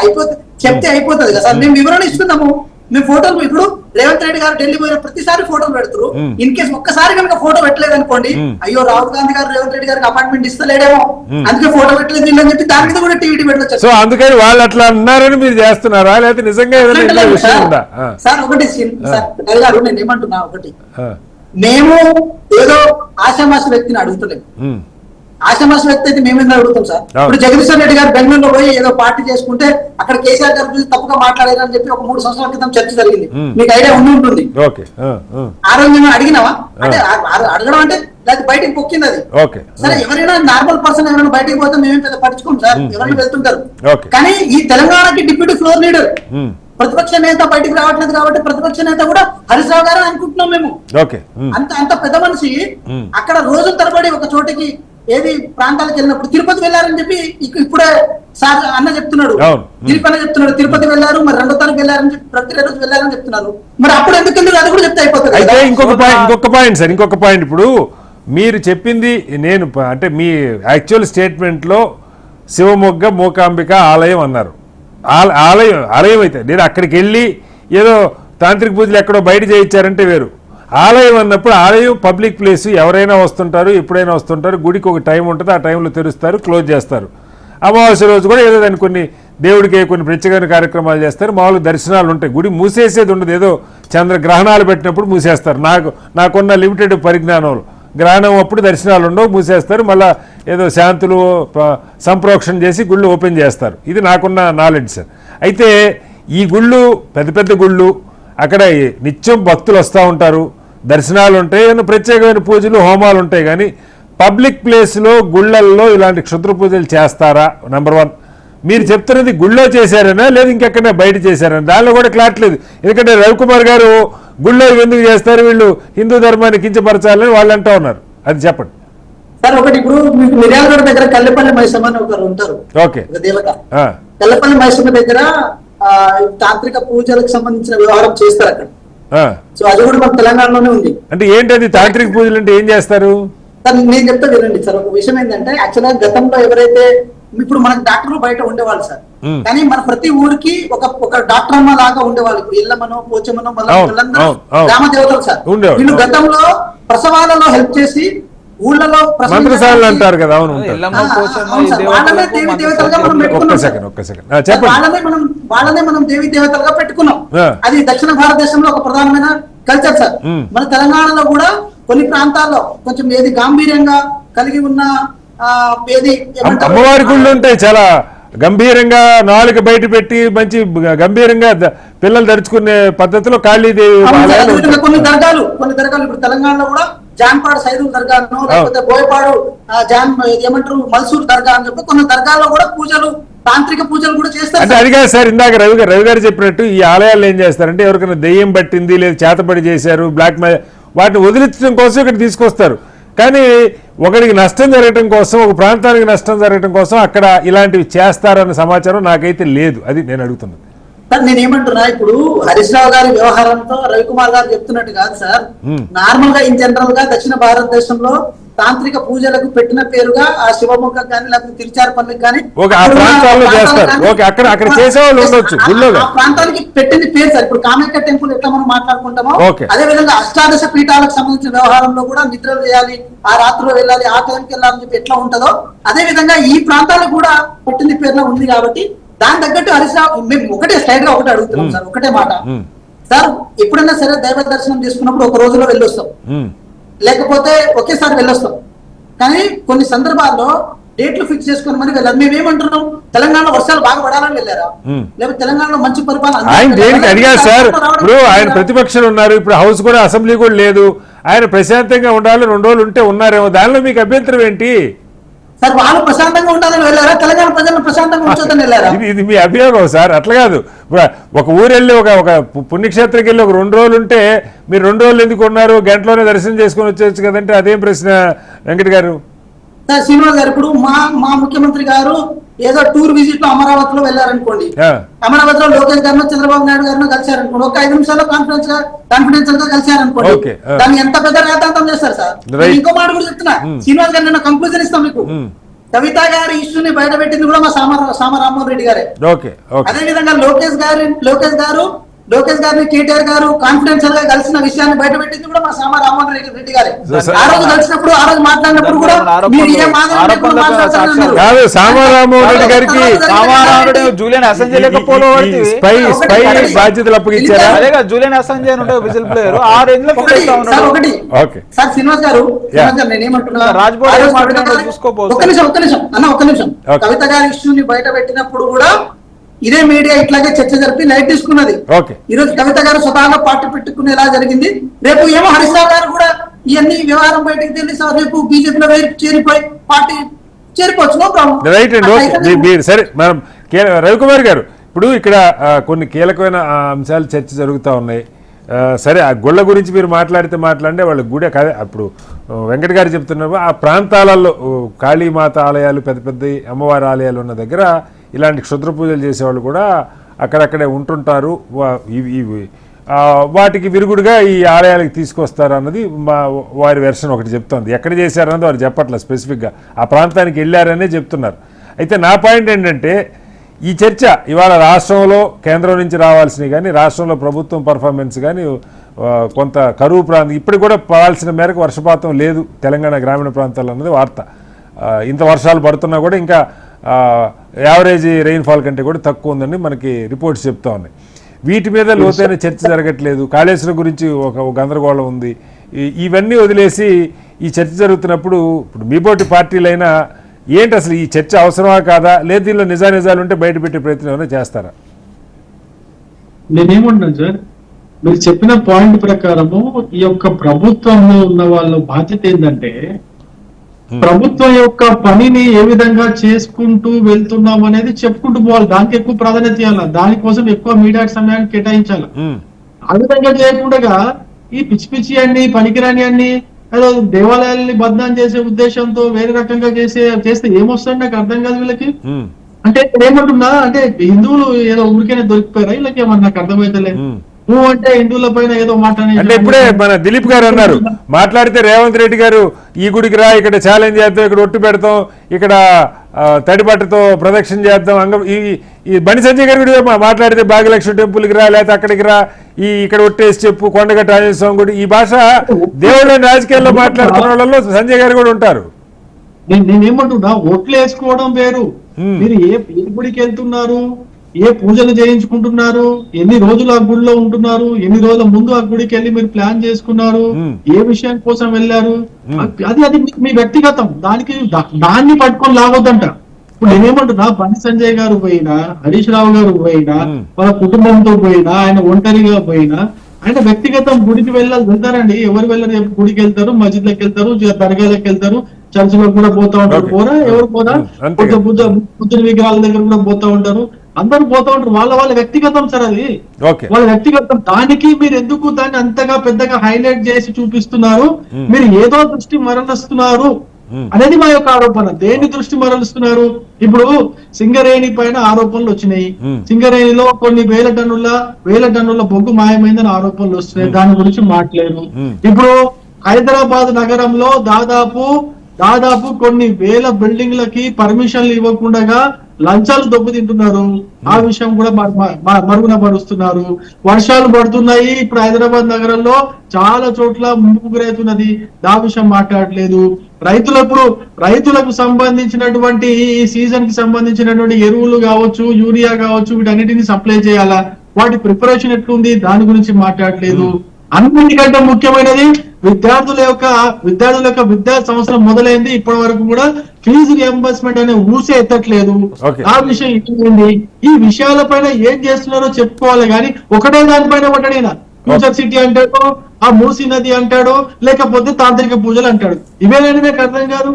చెప్తే అయిపోతుంది కదా సార్. మేము వివరణ ఇస్తున్నాము. మేము ఫోటోలు ఇప్పుడు రేవంత్ రెడ్డి గారు ఢిల్లీ పోయిన ప్రతిసారి ఫోటోలు పెడతారు. ఇన్ కేసు ఒక్కసారి కనుక ఫోటో పెట్టలేదు అనుకోండి, అయ్యో రాహుల్ గాంధీ గారు రేవంత్ రెడ్డి గారికి అపాయింట్మెంట్ ఇస్తలేడేమో, అందుకే ఫోటో పెట్టలేదు అని చెప్పి దాని మీద కూడా టీవీ పెట్టవచ్చు. సో అందుకని వాళ్ళు అట్లా అన్నారని మీరు చేస్తున్నారా, లేకపోతే నిజంగా సార్? ఒకటి గారు నేను ఏమంటున్నా, ఒకటి మేము ఏదో ఆశామాష వ్యక్తిని అడుగుతలేము. ఆశామాష వ్యక్తి అయితే మేమేందుకు అడుగుతాం సార్? ఇప్పుడు జగదీశ్వర్ రెడ్డి గారు బెంగళూరులో పోయి ఏదో పార్టీ చేసుకుంటే అక్కడ కేసీఆర్ గారి గురించి తప్పుగా మాట్లాడారని చెప్పి ఒక 3 సంవత్సరాల క్రితం చర్చ జరిగింది. మీకు ఐడియా ఉంటుంది. ఆ రోజు మేము అడిగినావా? అంటే అడగడం అంటే లేకపోతే బయటకు పొక్కింది అది. సరే, ఎవరైనా నార్మల్ పర్సన్ ఎవరైనా బయటకు పోతే మేమేం పెద్ద పట్టించుకోం సార్, ఎవరైనా వెళ్తుంటారు. కానీ ఈ తెలంగాణకి డిప్యూటీ ఫ్లోర్ లీడర్ ప్రతిపక్ష నేత బయటకు రావట్లేదు కాబట్టి ప్రతిపక్ష నేత కూడా హరీష్ రావు గారు అనుకుంటున్నాం మేము. అంత పెద్ద మనిషి అక్కడ రోజుల తరబడి ఒక చోటికి ఏది ప్రాంతాలకు వెళ్ళినప్పుడు తిరుపతి వెళ్ళారని చెప్పి ఇప్పుడే సార్ అన్న చెప్తున్నాడు, తిరుపతి వెళ్ళారు, మరి 2వ తారీఖు వెళ్ళారని చెప్పి ప్రతి రోజు వెళ్ళారని చెప్తున్నారు. మరి అప్పుడు ఎందుకు వెళ్ళారు అది కూడా చెప్తే అయిపోతుంది. అయితే ఇంకొక పాయింట్ ఇప్పుడు మీరు చెప్పింది నేను అంటే మీ యాక్చువల్ స్టేట్మెంట్ లో శివమొగ్గ మూకాంబిక ఆలయం అన్నారు. ఆలయం అయితే నేను అక్కడికి వెళ్ళి ఏదో తాంత్రిక పూజలు ఎక్కడో బయట చేయించారంటే వేరు. ఆలయం అన్నప్పుడు ఆలయం పబ్లిక్ ప్లేస్, ఎవరైనా వస్తుంటారు, ఎప్పుడైనా వస్తుంటారు. గుడికి ఒక టైం ఉంటుంది, ఆ టైంలో తెరుస్తారు, క్లోజ్ చేస్తారు. అమావాస్య రోజు కూడా ఏదో దాన్ని కొన్ని దేవుడికి కొన్ని ప్రత్యేకమైన కార్యక్రమాలు చేస్తారు, మామూలుగా దర్శనాలు ఉంటాయి. గుడి మూసేసేది ఉండదు, ఏదో చంద్రగ్రహణాలు పెట్టినప్పుడు మూసేస్తారు. నాకున్న లిమిటెడ్ పరిజ్ఞానంలో గ్రహణం అప్పుడు దర్శనాలు ఉండవు, మూసేస్తారు. మళ్ళీ ఏదో శాంతులు సంప్రోక్షణ చేసి గుళ్ళు ఓపెన్ చేస్తారు. ఇది నాకున్న నాలెడ్జ్ సార్. అయితే ఈ గుళ్ళు పెద్ద పెద్ద గుళ్ళు, అక్కడ నిత్యం భక్తులు వస్తూ ఉంటారు, దర్శనాలు ఉంటాయి, ఏమైనా ప్రత్యేకమైన పూజలు హోమాలు ఉంటాయి. కానీ పబ్లిక్ ప్లేస్లో గుళ్ళల్లో ఇలాంటి క్షుద్ర పూజలు చేస్తారా? నెంబర్ 1. మీరు చెప్తున్నది గుళ్ళో చేశారనా లేదు ఇంకెక్కడైనా బయట చేశారని, దానిలో కూడా క్లారిటీ లేదు. ఎందుకంటే రవికుమార్ గారు గుళ్ళో ఎందుకు చేస్తారు, వీళ్ళు హిందూ ధర్మాన్ని కించపరచాలని వాళ్ళు అంటూ ఉన్నారు. అది చెప్పండి సార్. ఒకటి ఇప్పుడు మీకు మిర్యాలగూడ దగ్గర కల్లెపల్లి మైసమ్మ అని ఒకరు ఉంటారు, ఓకే, ఒక దేవత. కల్లెపల్లి మైసమ్మ దగ్గర తాంత్రిక పూజలకు సంబంధించిన వ్యవహారం చేస్తారు అక్కడ. సో అది కూడా మన తెలంగాణలోనే ఉంది. అంటే ఏంటి అది తాంత్రిక పూజలు అంటే ఏం చేస్తారు సార్? నేను చెప్తా వినండి సార్. ఒక విషయం ఏంటంటే యాక్చువల్ గా గతంలో ఎవరైతే ఇప్పుడు మనకు డాక్టర్లు బయట ఉండేవాళ్ళు సార్, కానీ మన ప్రతి ఊరికి ఒక డాక్టర్ అమ్మ లాగా ఉండేవాళ్ళు. ఇప్పుడు ఇళ్ళమనో పోచమనో వాళ్ళందరూ గ్రామ దేవతలు సార్. వీళ్ళు గతంలో ప్రసవాలలో హెల్ప్ చేసి ఊళ్ళలో మంత్రశాలలు అంటారు కదా. అవును, వాళ్ళనే దేవి దేవతలుగా మనం పెట్టుకున్నాం. వాళ్ళనే మనం దేవి దేవతలుగా పెట్టుకున్నాం. అది దక్షిణ భారతదేశంలో ఒక ప్రధానమైన కల్చర్ సార్. మన తెలంగాణలో కూడా కొన్ని ప్రాంతాల్లో కొంచెం ఏది గాంభీర్యంగా కలిగి ఉన్న అమ్మవారి గుళ్ళు ఉంటాయి, చాలా గంభీరంగా నాలుక బయట పెట్టి మంచి గంభీరంగా పిల్లలు దరుచుకునే పద్ధతిలో కాళీదేవి కొన్ని దర్గాలు ఇప్పుడు తెలంగాణలో కూడా జాన్పాడు సైదుల్ దర్గాను, లేకపోతే బోయపాడు ఏమంటారు మల్సూర్ దర్గా అని చెప్పి కొన్ని దర్గాల్లో కూడా పూజలు, తాంత్రిక పూజలు కూడా చేస్తారు. అంటే అది కాదు సార్, ఇందాక రవి గారు చెప్పినట్టు ఈ ఆలయాలు ఏం చేస్తారంటే ఎవరికైనా దెయ్యం పట్టింది లేదా చేతబడి చేశారు, బ్లాక్ వాటిని వదిలించడం కోసం ఇక్కడ తీసుకొస్తారు. కానీ ఒకరికి నష్టం జరగడం కోసం, ఒక ప్రాంతానికి నష్టం జరగడం కోసం అక్కడ ఇలాంటివి చేస్తారన్న సమాచారం నాకైతే లేదు. అది నేను అడుగుతున్నాను సార్. నేనేమంటున్నా, ఇప్పుడు హరీష్ రావు గారి వ్యవహారంతో రవికుమార్ గారు చెప్తున్నట్టు కాదు సార్. నార్మల్ గా ఇన్ జనరల్ గా దక్షిణ భారతదేశంలో తాంత్రిక పూజలకు పెట్టిన పేరుగా ఆ శివముఖ కానీ లేకపోతే తిరుచారపల్లికి కానీ ఆ ప్రాంతానికి పెట్టింది పేరు సార్. ఇప్పుడు కామాఖ్య టెంపుల్ ఎట్లా మనం మాట్లాడుకుంటామో అదే విధంగా అష్టాదశ పీఠాలకు సంబంధించిన వ్యవహారంలో కూడా నిద్రలు చేయాలి, ఆ రాత్రిలో వెళ్ళాలి, ఆ టైంకి వెళ్ళాలని చెప్పి ఎట్లా ఉంటుందో అదే విధంగా ఈ ప్రాంతాలకు కూడా పెట్టింది పేరులో ఉంది. కాబట్టి దాని తగ్గట్టు హరీష్ రావు మేము ఒకటే స్లైడ్ గా ఒకటి అడుగుతున్నాం సార్, ఒకటే మాట సార్. ఎప్పుడైనా సరే దైవ దర్శనం చేసుకున్నప్పుడు ఒక రోజులో వెళ్ళొస్తాం, లేకపోతే ఒకేసారి వెళ్ళొస్తాం. కానీ కొన్ని సందర్భాల్లో డేట్లు ఫిక్స్ చేసుకుని మరి వెళ్ళారు. మేమేమంటున్నాం, తెలంగాణలో వర్షాలు బాగా పడాలని వెళ్ళారా, లేకపోతే తెలంగాణలో మంచి పరిపాలన ఆయన దేనికి అడిగారు సార్? ఇప్పుడు ఆయన ప్రతిపక్షాలు ఉన్నారు, ఇప్పుడు హౌస్ కూడా అసెంబ్లీ కూడా లేదు, ఆయన ప్రశాంతంగా ఉండాలి 2 రోజులు ఉంటే ఉన్నారేమో, దానిలో మీకు అభ్యంతరం ఏంటి సార్? వాళ్ళు ప్రశాంతంగా ఉండాలని వెళ్ళారా, తెలంగాణ ప్రజలను ప్రశాంతంగా ఉంచొద్దని వెళ్ళారా? ఇది మీ అభియోగం సార్. అట్లా కాదు, ఒక ఊరు వెళ్ళి ఒక పుణ్యక్షేత్రకి వెళ్ళి ఒక 2 రోజులు ఉంటే మీరు 2 రోజులు ఎందుకు ఉన్నారు, గంటలోనే దర్శనం చేసుకుని వచ్చేచ్చు కదంటే అదేం ప్రశ్న వెంకట గారు? సార్ శ్రీనివాస్ గారు, ఇప్పుడు మా ముఖ్యమంత్రి గారు ఏదో టూర్ విజిట్ లో అమరావతిలో వెళ్ళారనుకోండి, అమరావతిలో లోకేష్ గారినో చంద్రబాబు నాయుడు గారినో కలిశారనుకోండి, ఒక 5 నిమిషాల్లో కాన్ఫిడెన్షియల్ గా కలిశారనుకోండి, దాన్ని ఎంత పెద్ద రాతాంతం చేస్తారు సార్. ఇంకో మాట కూడా చెప్తున్నా శ్రీనివాస్ గారు, నిన్న కంక్లూజన్ ఇస్తాం మీకు. కవిత గారి ఇష్యూని బయట పెట్టింది కూడా మా సామ రామ్మోహన్ రెడ్డి గారే. అదే విధంగా లోకేష్ గారిని కేటీఆర్ గారు కాన్ఫిడెన్షియల్ గా కలిసిన విషయాన్ని బయట పెట్టింది కూడా మా సామ రామ్మోహన్ రెడ్డి గారే. ఆ రోజు కలిసినప్పుడు ఆ రోజు మాట్లాడినప్పుడు కూడా మీరు ఏ జూలియన్ అసెంజే బాధ్యతలు అప్పగించారా? జూలియన్ అసెంజే విజిల్ ప్లేయర్ ఆ రేంజ్ లో సార్. శ్రీనివాస్ గారు నేనేమంటున్నా, ఒక్క నిమిషం కవిత గారి ఇష్యూని బయట పెట్టినప్పుడు కూడా ఇదే మీడియా ఇట్లాగే చర్చ జరిపి లైట్ తీసుకున్నది. ఈ రోజు కవిత గారు స్వతహాగా పార్టీ పెట్టుకునేలా జరిగింది. రేపు ఏమో హరీష్ రావు గారు కూడా ఇవన్నీ వ్యవహారం బయటకు తెలిసి రేపు బీజేపీలో చేరిపోయి పార్టీ చేరిపోవచ్చు. No problem. సరే మనం రవికుమార్ గారు, ఇప్పుడు ఇక్కడ కొన్ని కీలకమైన అంశాలు చర్చ జరుగుతూ ఉన్నాయి. సరే, ఆ గుళ్ళ గురించి మీరు మాట్లాడితే వాళ్ళ గుడి కదే. అప్పుడు వెంకట గారు చెప్తున్నారు ఆ ప్రాంతాలలో కాళీమాత ఆలయాలు, పెద్ద పెద్ద అమ్మవారి ఆలయాలు ఉన్న దగ్గర ఇలాంటి క్షుద్ర పూజలు చేసేవాళ్ళు కూడా అక్కడక్కడే ఉంటుంటారు. వాటికి విరుగుడుగా ఈ ఆలయాలకు తీసుకొస్తారు అన్నది వారి వెర్షన్ ఒకటి చెప్తోంది. ఎక్కడ చేశారన్నది వారు చెప్పట్లేదు స్పెసిఫిక్గా, ఆ ప్రాంతానికి వెళ్ళారనే చెప్తున్నారు. అయితే నా పాయింట్ ఏంటంటే, ఈ చర్చ ఇవాళ రాష్ట్రంలో కేంద్రం నుంచి రావాల్సినవి కానీ, రాష్ట్రంలో ప్రభుత్వం పర్ఫార్మెన్స్ కానీ, కొంత కరువు ప్రాంతం ఇప్పటికి కూడా పడాల్సిన మేరకు వర్షపాతం లేదు తెలంగాణ గ్రామీణ ప్రాంతాల్లో అన్నది వార్త. ఇంత వర్షాలు పడుతున్నా కూడా ఇంకా యావరేజ్ రెయిన్ఫాల్ కంటే కూడా తక్కువ ఉందని మనకి రిపోర్ట్స్ చెప్తా ఉన్నాయి. వీటి మీద లోతైన చర్చ జరగట్లేదు. కాళేశ్వరం గురించి ఒక గందరగోళం ఉంది. ఇవన్నీ వదిలేసి ఈ చర్చ జరుగుతున్నప్పుడు ఇప్పుడు మీబోటి పార్టీలైనా ఏంటి అసలు ఈ చర్చ అవసరమా కాదా, లేదు దీనిలో నిజాలు ఉంటే బయట పెట్టే ప్రయత్నం ఏమైనా చేస్తారా? నేనేమంటున్నాను సార్, మీరు చెప్పిన పాయింట్ ప్రకారము ఈ యొక్క ప్రభుత్వంలో ఉన్న వాళ్ళ బాధ్యత ఏంటంటే ప్రభుత్వం యొక్క పనిని ఏ విధంగా చేసుకుంటూ వెళ్తున్నాం అనేది చెప్పుకుంటూ పోవాలి. దానికి ఎక్కువ ప్రాధాన్యత ఇవ్వాలి, దానికోసం ఎక్కువ మీడియా సమయాన్ని కేటాయించాలి. ఆ విధంగా చేయకుండా ఈ పిచ్చి పిచ్చి అన్ని పనికిరాని అన్ని ఏదో దేవాలయాల్ని బద్నాం చేసే ఉద్దేశంతో వేరే రకంగా చేస్తే ఏమొస్తుంది నాకు అర్థం కాదు వీళ్ళకి. అంటే ఏమంటున్నా అంటే హిందువులు ఏదో ఊరికైనా దొరికిపోయారా వీళ్ళకి ఏమన్నా నాకు అర్థమైతలేదు. నువ్వు అంటే హిందువుల పైన ఏదో మాట అంటే ఇప్పుడే మన దిలీప్ గారు అన్నారు, మాట్లాడితే రేవంత్ రెడ్డి గారు ఈ గుడికి రా, ఇక్కడ ఛాలెంజ్ చేద్దాం, ఇక్కడ ఒట్టు పెడతాం, ఇక్కడ తడిబట్టతో ప్రదక్షిణ చేద్దాం. ఈ బండి సంజయ్ గారు కూడా మాట్లాడితే భాగ్యలక్ష్మి టెంపుల్కి రా, లేకపోతే అక్కడికి రా, ఇక్కడ ఒట్టేసి చెప్పు, కొండగట్ట ఆంజనేయ స్వామి గుడి. ఈ భాష దేవుళ్ళని రాజకీయాల్లో మాట్లాడుతున్న వాళ్ళలో సంజయ్ గారు కూడా ఉంటారు. నేనేమంటున్నా, ఓట్లు వేసుకోవడం వేరు. మీరు ఏ గుడికి వెళ్తున్నారు, ఏ పూజలు చేయించుకుంటున్నారు, ఎన్ని రోజులు ఆ గుడిలో ఉంటున్నారు, ఎన్ని రోజుల ముందు ఆ గుడికి వెళ్ళి మీరు ప్లాన్ చేసుకున్నారు, ఏ విషయం కోసం వెళ్ళారు, అది మీ వ్యక్తిగతం. దాన్ని పట్టుకొని లాగొద్దంట. ఇప్పుడు నేనేమంటున్నా, బండి సంజయ్ గారు పోయినా, హరీష్ రావు గారు పోయినా, వాళ్ళ కుటుంబంతో పోయినా, ఆయన ఒంటరిగా పోయినా, ఆయన వ్యక్తిగతం గుడికి వెళ్తారండి. ఎవరు వెళ్ళరు, గుడికి వెళ్తారు, మస్జిద్లకు వెళ్తారు, దర్గాలకు వెళ్తారు, చర్చిలకు కూడా పోతా ఉంటారు. పోరా ఎవరు పోరా, బుద్ధుని విగ్రహాల దగ్గర కూడా పోతా ఉంటారు, అందరూ పోతా ఉంటారు. వాళ్ళ వ్యక్తిగతం సార్, అది వాళ్ళ వ్యక్తిగతం. దానికి మీరు ఎందుకు దాన్ని అంతగా పెద్దగా హైలైట్ చేసి చూపిస్తున్నారు? మీరు ఏదో దృష్టి మరలిస్తున్నారు అనేది మా యొక్క ఆరోపణ. దేని దృష్టి మరలిస్తున్నారు? ఇప్పుడు సింగరేణి పైన ఆరోపణలు వచ్చినాయి. సింగరేణిలో కొన్ని వేల టన్నుల బొగ్గు మాయమైందని ఆరోపణలు వస్తున్నాయి. దాని గురించి మాట్లాడారు. ఇప్పుడు హైదరాబాద్ నగరంలో దాదాపు కొన్ని వేల బిల్డింగ్లకి పర్మిషన్లు ఇవ్వకుండా లంచాలు దొబ్బుతింటున్నారు. ఆ విషయం కూడా మరుగున పరుస్తున్నారు. వర్షాలు పడుతున్నాయి. ఇప్పుడు హైదరాబాద్ నగరంలో చాలా చోట్ల ముంపుకు గురవుతున్నది. ఆ విషయం మాట్లాడలేదు. రైతులకు సంబంధించినటువంటి ఈ సీజన్ కి సంబంధించినటువంటి ఎరువులు కావచ్చు, యూరియా కావచ్చు, వీటన్నిటిని సప్లై చేయాలా, వాటి ప్రిపరేషన్ ఎట్లుంది, దాని గురించి మాట్లాడలేదు. అన్నిటికంటే ముఖ్యమైనది విద్యార్థుల యొక్క విద్యా సంవత్సరం మొదలైంది, ఇప్పటి వరకు కూడా ఫీజు రియంబర్స్మెంట్ అనే ఊసే ఎత్తట్లేదు. ఆ విషయం ఏంటి? ఈ విషయాలపైన ఏం చేస్తున్నారో చెప్పుకోవాలి కానీ ఒకటే దానిపైన ఒకటేనా ఫ్యూచర్ సిటీ అంటాడో, ఆ మూసీ నది అంటాడో, లేకపోతే తాంత్రిక పూజలు అంటాడు. ఇవేనండి నాకు అర్థం కాదు.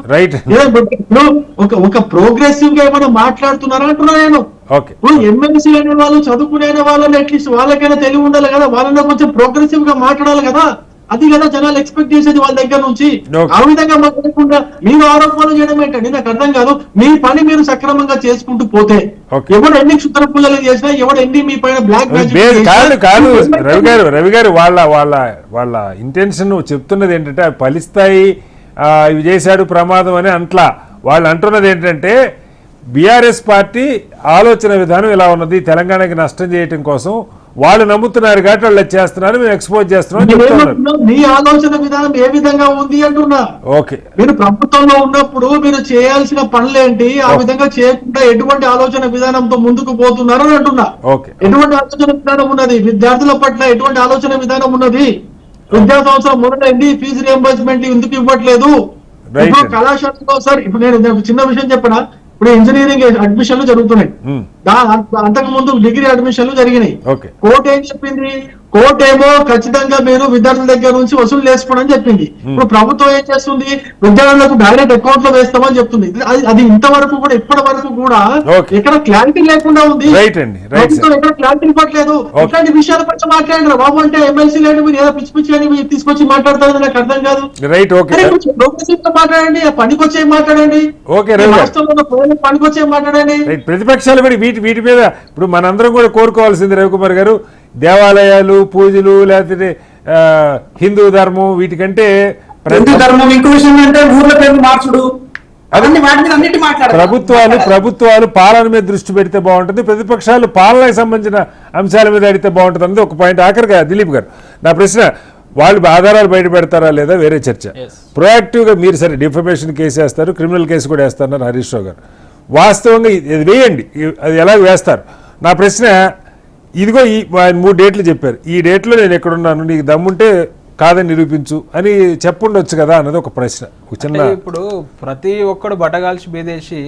ఒక ప్రోగ్రెసివ్ గా ఏమైనా మాట్లాడుతున్నారా అంటున్నా నేను. ఎమ్మెల్సీ అనే వాళ్ళు, చదువుకునే వాళ్ళని అట్లీస్ట్ వాళ్ళకైనా తెలివి ఉండాలి కదా, వాళ్ళని కొంచెం ప్రోగ్రెసివ్ గా మాట్లాడాలి కదా. అది కదా జనాలు ఎక్స్పెక్ట్ చేసేది వాళ్ళ దగ్గర నుంచి. ఆ విధంగా మాట్లాడకుండా మీరు ఆరోపణలు చేయడం ఏంటండి నాకు అర్థం కాదు. మీ పని మీరు సక్రమంగా చేసుకుంటూ పోతే ఎవరు ఎన్ని క్షుద్ర పూజలు చేసినా, ఎవరు ఎన్ని మీ పైన బ్లాక్ కాదు రవి గారు వాళ్ళ ఇంటెన్షన్ చెప్తున్నది ఏంటంటే అవి ఫలిస్తాయి, ఇవి చేశాడు ప్రమాదం అని అంట్లా. వాళ్ళు అంటున్నది ఏంటంటే బీఆర్ఎస్ పార్టీ ఆలోచన విధానం ఇలా ఉన్నది, తెలంగాణకి నష్టం చేయటం కోసం వాళ్ళు నమ్ముతున్నారు కాబట్టి వాళ్ళు చేస్తున్నారు, మేము ఎక్స్పోజ్ చేస్తున్నాం. మీ ఆలోచన విధానం ఏ విధంగా ఉంది అంటున్నా. ఓకే, మీరు ప్రభుత్వంలో ఉన్నప్పుడు మీరు చేయాల్సిన పనులేంటి, ఆ విధంగా చేయకుండా ఎటువంటి ఆలోచన విధానంతో ముందుకు పోతున్నారు అని అంటున్నా. ఎటువంటి ఆలోచన విధానం ఉన్నది? విద్యార్థుల పట్ల ఎటువంటి ఆలోచన విధానం ఉన్నది? విద్యా సంవత్సరం మొదలైంది, ఫీజు రియంబర్స్మెంట్ ఎందుకు ఇవ్వట్లేదు? ఇప్పుడు కళాశాలలో సార్, ఇప్పుడు నేను చిన్న విషయం చెప్పనా, ఇప్పుడు ఇంజనీరింగ్ అడ్మిషన్లు జరుగుతున్నాయి, అంతకు ముందు డిగ్రీ అడ్మిషన్లు జరిగినాయి. కోర్టు ఏం చెప్పింది? కోర్టు ఏమో ఖచ్చితంగా మీరు విద్యార్థుల దగ్గర నుంచి వసూలు చేసుకోవడం చెప్పింది. ఇప్పుడు ప్రభుత్వం ఏం చేస్తుంది? విద్యార్థులకు డైరెక్ట్ అకౌంట్ లో వేస్తామని చెప్తుంది. అది ఇంతవరకు కూడా ఇప్పటి వరకు కూడా ఎక్కడ క్లారిటీ లేకుండా ఉంది. ప్రభుత్వం ఎక్కడ క్లారిటీ ఇవ్వట్లేదు. ఇట్లాంటి విషయాల పట్ల మాట్లాడారు బాబు. అంటే ఎమ్మెల్సీ లేని మీరు ఏదో పిచ్చి పిచ్చి అని తీసుకొచ్చి మాట్లాడతారు, నాకు అర్థం కాదు. మాట్లాడండి, పనికి వచ్చే మాట్లాడండి, పనికి వచ్చే మాట్లాడండి. ప్రతిపక్షాలు కూడా వీటి మీద ఇప్పుడు మనందరం కూడా కోరుకోవాల్సింది రవికుమార్ గారు, దేవాలయాలు, పూజలు, లేకపోతే హిందూ ధర్మం, వీటికంటే ప్రభుత్వాలు పాలన మీద దృష్టి పెడితే బాగుంటుంది, ప్రతిపక్షాలు పాలనకు సంబంధించిన అంశాల మీద అడిగితే బాగుంటుంది అన్నది ఒక పాయింట్. ఆఖరిగా దిలీప్ గారు, నా ప్రశ్న, వాళ్ళు ఆధారాలు బయట పెడతారా లేదా వేరే చర్చ. ప్రొయాక్టివ్గా మీరు సరే డిఫమేషన్ కేసు వేస్తారు, క్రిమినల్ కేసు కూడా వేస్తున్నారు హరీష్ రావు గారు, వాస్తవంగా ఇది వేయండి, అది ఎలా వేస్తారు. నా ప్రశ్న ఇదిగో ఆయన 3 డేట్లు చెప్పారు, ఈ డేట్లో నేను ఎక్కడున్నాను, నీకు దమ్ముంటే కాదని నిరూపించు అని చెప్పుండొచ్చు కదా అన్నది ఒక ప్రశ్న. చిన్న ఇప్పుడు ప్రతి ఒక్కడు బట్టగాల్చి బేదేసి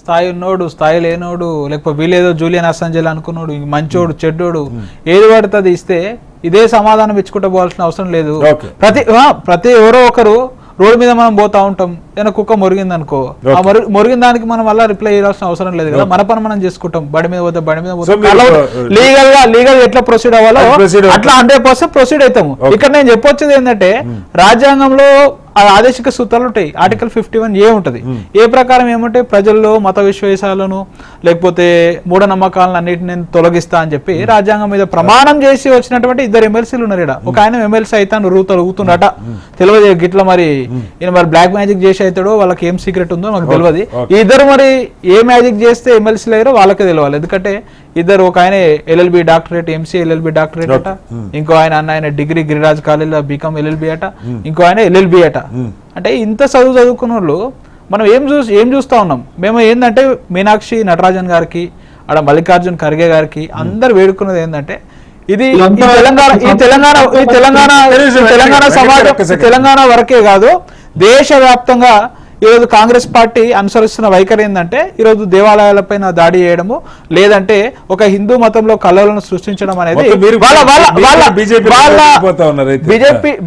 స్థాయి ఉన్నోడు, స్థాయి లేనోడు, లేకపోతే వీళ్ళేదో జూలియన్ అసాంజేల్ అనుకున్నాడు, మంచోడు చెడ్డోడు ఏది పడుతుంది ఇస్తే ఇదే సమాధానం ఇచ్చుకుంటూ పోవాల్సిన అవసరం లేదు. ప్రతి ఎవరో ఒకరు రోడ్డు మీద మనం పోతా ఉంటాం, ఏదైనా కుక్క మొరిగింది అనుకో, ఆ మొరిగిన దానికి మనం వల్ల రిప్లై చేయాల్సిన అవసరం లేదు కదా, మన పని మనం చేసుకుంటాం. బండి మీద పోతే బండి మీద పోతే లీగల్ ఎట్లా ప్రొసీడ్ అవ్వాలో అట్లా 100% ప్రొసీడ్ అవుతాము. ఇక్కడ నేను చెప్పొచ్చేది ఏంటంటే రాజ్యాంగంలో ఆదేశిక సూత్రాలు ఉంటాయి. ఆర్టికల్ 51A ఉంటది. ఏ ప్రకారం ఏమంటే ప్రజల్లో మత విశ్వాసాలను లేకపోతే మూఢనమ్మకాలను అన్నిటిని నేను తొలగిస్తా అని చెప్పి రాజ్యాంగం మీద ప్రమాణం చేసి వచ్చినటువంటి 2 ఎమ్మెల్సీలు ఉన్నారు ఇక్కడ. ఒక ఆయన ఎమ్మెల్సీ అయితే ఊగుతుండట, తెలియదు గిట్ల మరి ఈయన మరి బ్లాక్ మ్యాజిక్ చేసి అవుతాడో వాళ్ళకి ఏం సీక్రెట్ ఉందో నాకు తెలియదు. ఈ ఇద్దరు మరి ఏ మ్యాజిక్ చేస్తే ఎమ్మెల్సీలు అయ్యారో వాళ్ళకే తెలియాలి. ఎందుకంటే ఇద్దరు, ఒక ఆయన LLB doctorate, MCA LLB doctorate అట, ఇంకో ఆయన degree Giriraj college BCom LLB అట, ఇంకో ఆయన LLB అట. అంటే ఇంత చదువుకున్న వాళ్ళు మనం ఏం చూస్తా ఉన్నాం. మేము ఏంటంటే మీనాక్షి నటరాజన్ గారికి, ఆడ మల్లికార్జున్ ఖర్గే గారికి అందరు వేడుకున్నది ఏంటంటే ఇది తెలంగాణ వరకే కాదు, దేశవ్యాప్తంగా ఈరోజు కాంగ్రెస్ పార్టీ అనుసరిస్తున్న వైఖరి ఏంటంటే ఈరోజు దేవాలయాలపైన దాడి చేయడము, లేదంటే ఒక హిందూ మతంలో కళలను సృష్టించడం అనేది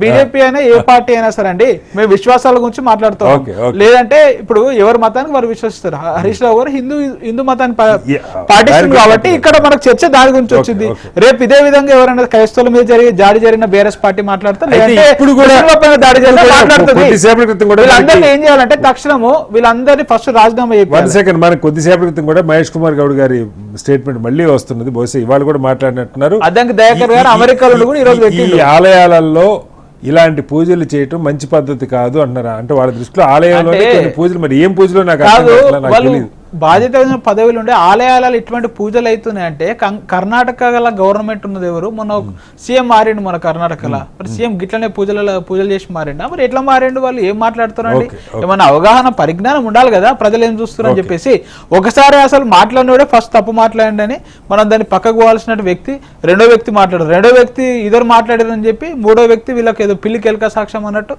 బీజేపీ అయినా ఏ పార్టీ అయినా సరే అండి, మేము విశ్వాసాల గురించి మాట్లాడుతాం. లేదంటే ఇప్పుడు ఎవరి మతానికి వారు విశ్వసిస్తారు. హరీష్ రావు గారు హిందూ మతాన్ని పాటిస్తుంది కాబట్టి ఇక్కడ మనకు చర్చ దాని గురించి వచ్చింది. రేపు ఇదే విధంగా ఎవరైనా క్రైస్తవుల మీద దాడి జరిగిన బీఆర్ఎస్ పార్టీ మాట్లాడతారు, దాడి జరిగిన మాట్లాడుతుంది. వీళ్ళందరినీ ఏం చేయాలంటే తక్షణము వీళ్ళందరినీ ఫస్ట్ రాజీనామా చెప్పారు. మనకు కొద్దిసేపటి క్రితం కూడా మహేష్ కుమార్ గౌడ్ గారి స్టేట్మెంట్ మళ్ళీ వస్తున్నది, బహుశా ఇవాళ కూడా మాట్లాడినట్టున్నారు. అద్దంకి దయాకర్ గారు అమెరికాలో కూడా ఈ ఆలయాలలో ఇలాంటి పూజలు చేయటం మంచి పద్ధతి కాదు అంటున్నారా? అంటే వాళ్ళ దృష్టిలో ఆలయంలో పూజలు, మరి ఏం పూజలు నాకు తెలియదు. బాధ్యత పదవులు ఉండే ఆలయాలలో ఇటువంటి పూజలు అవుతున్నాయంటే కర్ణాటక గవర్నమెంట్ ఉన్నది ఎవరు, మొన్న సీఎం మారిండు మన కర్ణాటకలో, మరి సీఎం గిట్లనే పూజలు చేసి మారిండు. మరి ఎట్లా మారిండు, వాళ్ళు ఏం మాట్లాడుతున్నారండి? ఏమన్నా అవగాహన పరిజ్ఞానం ఉండాలి కదా, ప్రజలు ఏం చూస్తున్నారు అని చెప్పేసి. ఒకసారి అసలు మాట్లాడినోడే ఫస్ట్ తప్పు మాట్లాడండి అని మనం దాన్ని పక్కకు పోవాల్సిన వ్యక్తి రెండో వ్యక్తి మాట్లాడారు, రెండో వ్యక్తి ఇద్దరు మాట్లాడారని చెప్పి మూడో వ్యక్తి వీళ్ళకి ఏదో పిల్లికి ఎలక సాక్ష్యం అన్నట్టు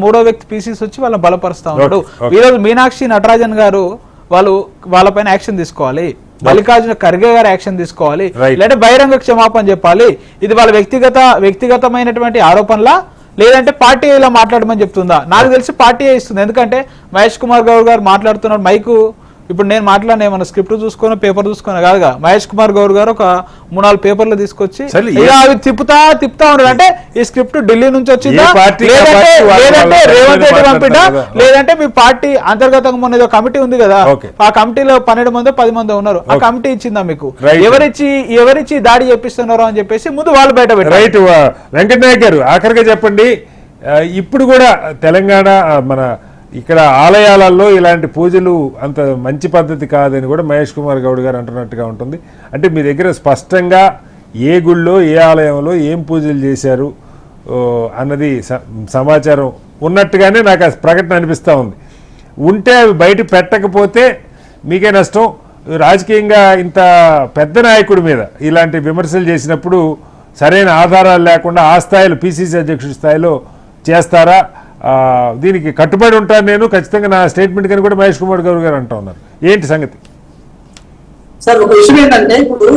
మూడో వ్యక్తి పీసీస్ వచ్చి వాళ్ళని బలపరుస్తా ఉన్నాడు. ఈరోజు మీనాక్షి నటరాజన్ గారు వాళ్ళపైన యాక్షన్ తీసుకోవాలి, మల్లికార్జున ఖర్గే గారు యాక్షన్ తీసుకోవాలి, లేదంటే బహిరంగ క్షమాపణ చెప్పాలి. ఇది వాళ్ళ వ్యక్తిగతమైనటువంటి ఆరోపణలా, లేదంటే పార్టీ ఇలా మాట్లాడమని చెప్తుందా? నాకు తెలిసి పార్టీ ఇస్తుంది. ఎందుకంటే మహేష్ కుమార్ గౌడ్ గారు మాట్లాడుతున్నాడు, మైకు ఇప్పుడు నేను మాట్లాడిన ఏమన్నా స్క్రిప్ట్ చూసుకొని పేపర్ చూసుకొని కాదుగా, మహేష్ కుమార్ గౌడ్ గారు ఒక 3-4 పేపర్లు తీసుకొచ్చి అవి తిప్పుతా ఉండదు. అంటే ఈ స్క్రిప్ట్ ఢిల్లీ నుంచి వచ్చిందా, లేదంటే రేవంత్ రెడ్డి పంపిడా, లేదంటే మీ పార్టీ అంతర్గతంగా మొన్న ఏదో కమిటీ ఉంది కదా, ఆ కమిటీలో 12 మందో 10 మందో ఉన్నారు, ఆ కమిటీ ఇచ్చిందా మీకు? ఎవరిచ్చి దాడి చేపిస్తున్నారు అని చెప్పేసి ముందు వాళ్ళు బయట పెట్టారు. రైట్. వెంకటనాయక్ గారు ఆఖరిగా చెప్పండి, ఇప్పుడు కూడా తెలంగాణ మన ఇక్కడ ఆలయాలలో ఇలాంటి పూజలు అంత మంచి పద్ధతి కాదని కూడా మహేష్ కుమార్ గౌడ్ గారు అంటున్నట్టుగా ఉంటుంది. అంటే మీ దగ్గర స్పష్టంగా ఏ గుళ్ళో ఏ ఆలయంలో ఏం పూజలు చేశారు అన్నది సమాచారం ఉన్నట్టుగానే నాకు ఆ ప్రకటన అనిపిస్తూ ఉంది. ఉంటే అవి బయట పెట్టకపోతే మీకే నష్టం. రాజకీయంగా ఇంత పెద్ద నాయకుడి మీద ఇలాంటి విమర్శలు చేసినప్పుడు సరైన ఆధారాలు లేకుండా ఆ స్థాయిలో PCC అధ్యక్షుడి స్థాయిలో చేస్తారా? దీనికి కట్టుబడి ఉంటాను నేను ఖచ్చితంగా నా స్టేట్మెంట్ కానీ కూడా మహేష్ కుమార్ గౌడ్ గారు అంటూ ఉన్నారు. ఏంటి సంగతి సార్? ఒక విషయం ఏంటంటే ఇప్పుడు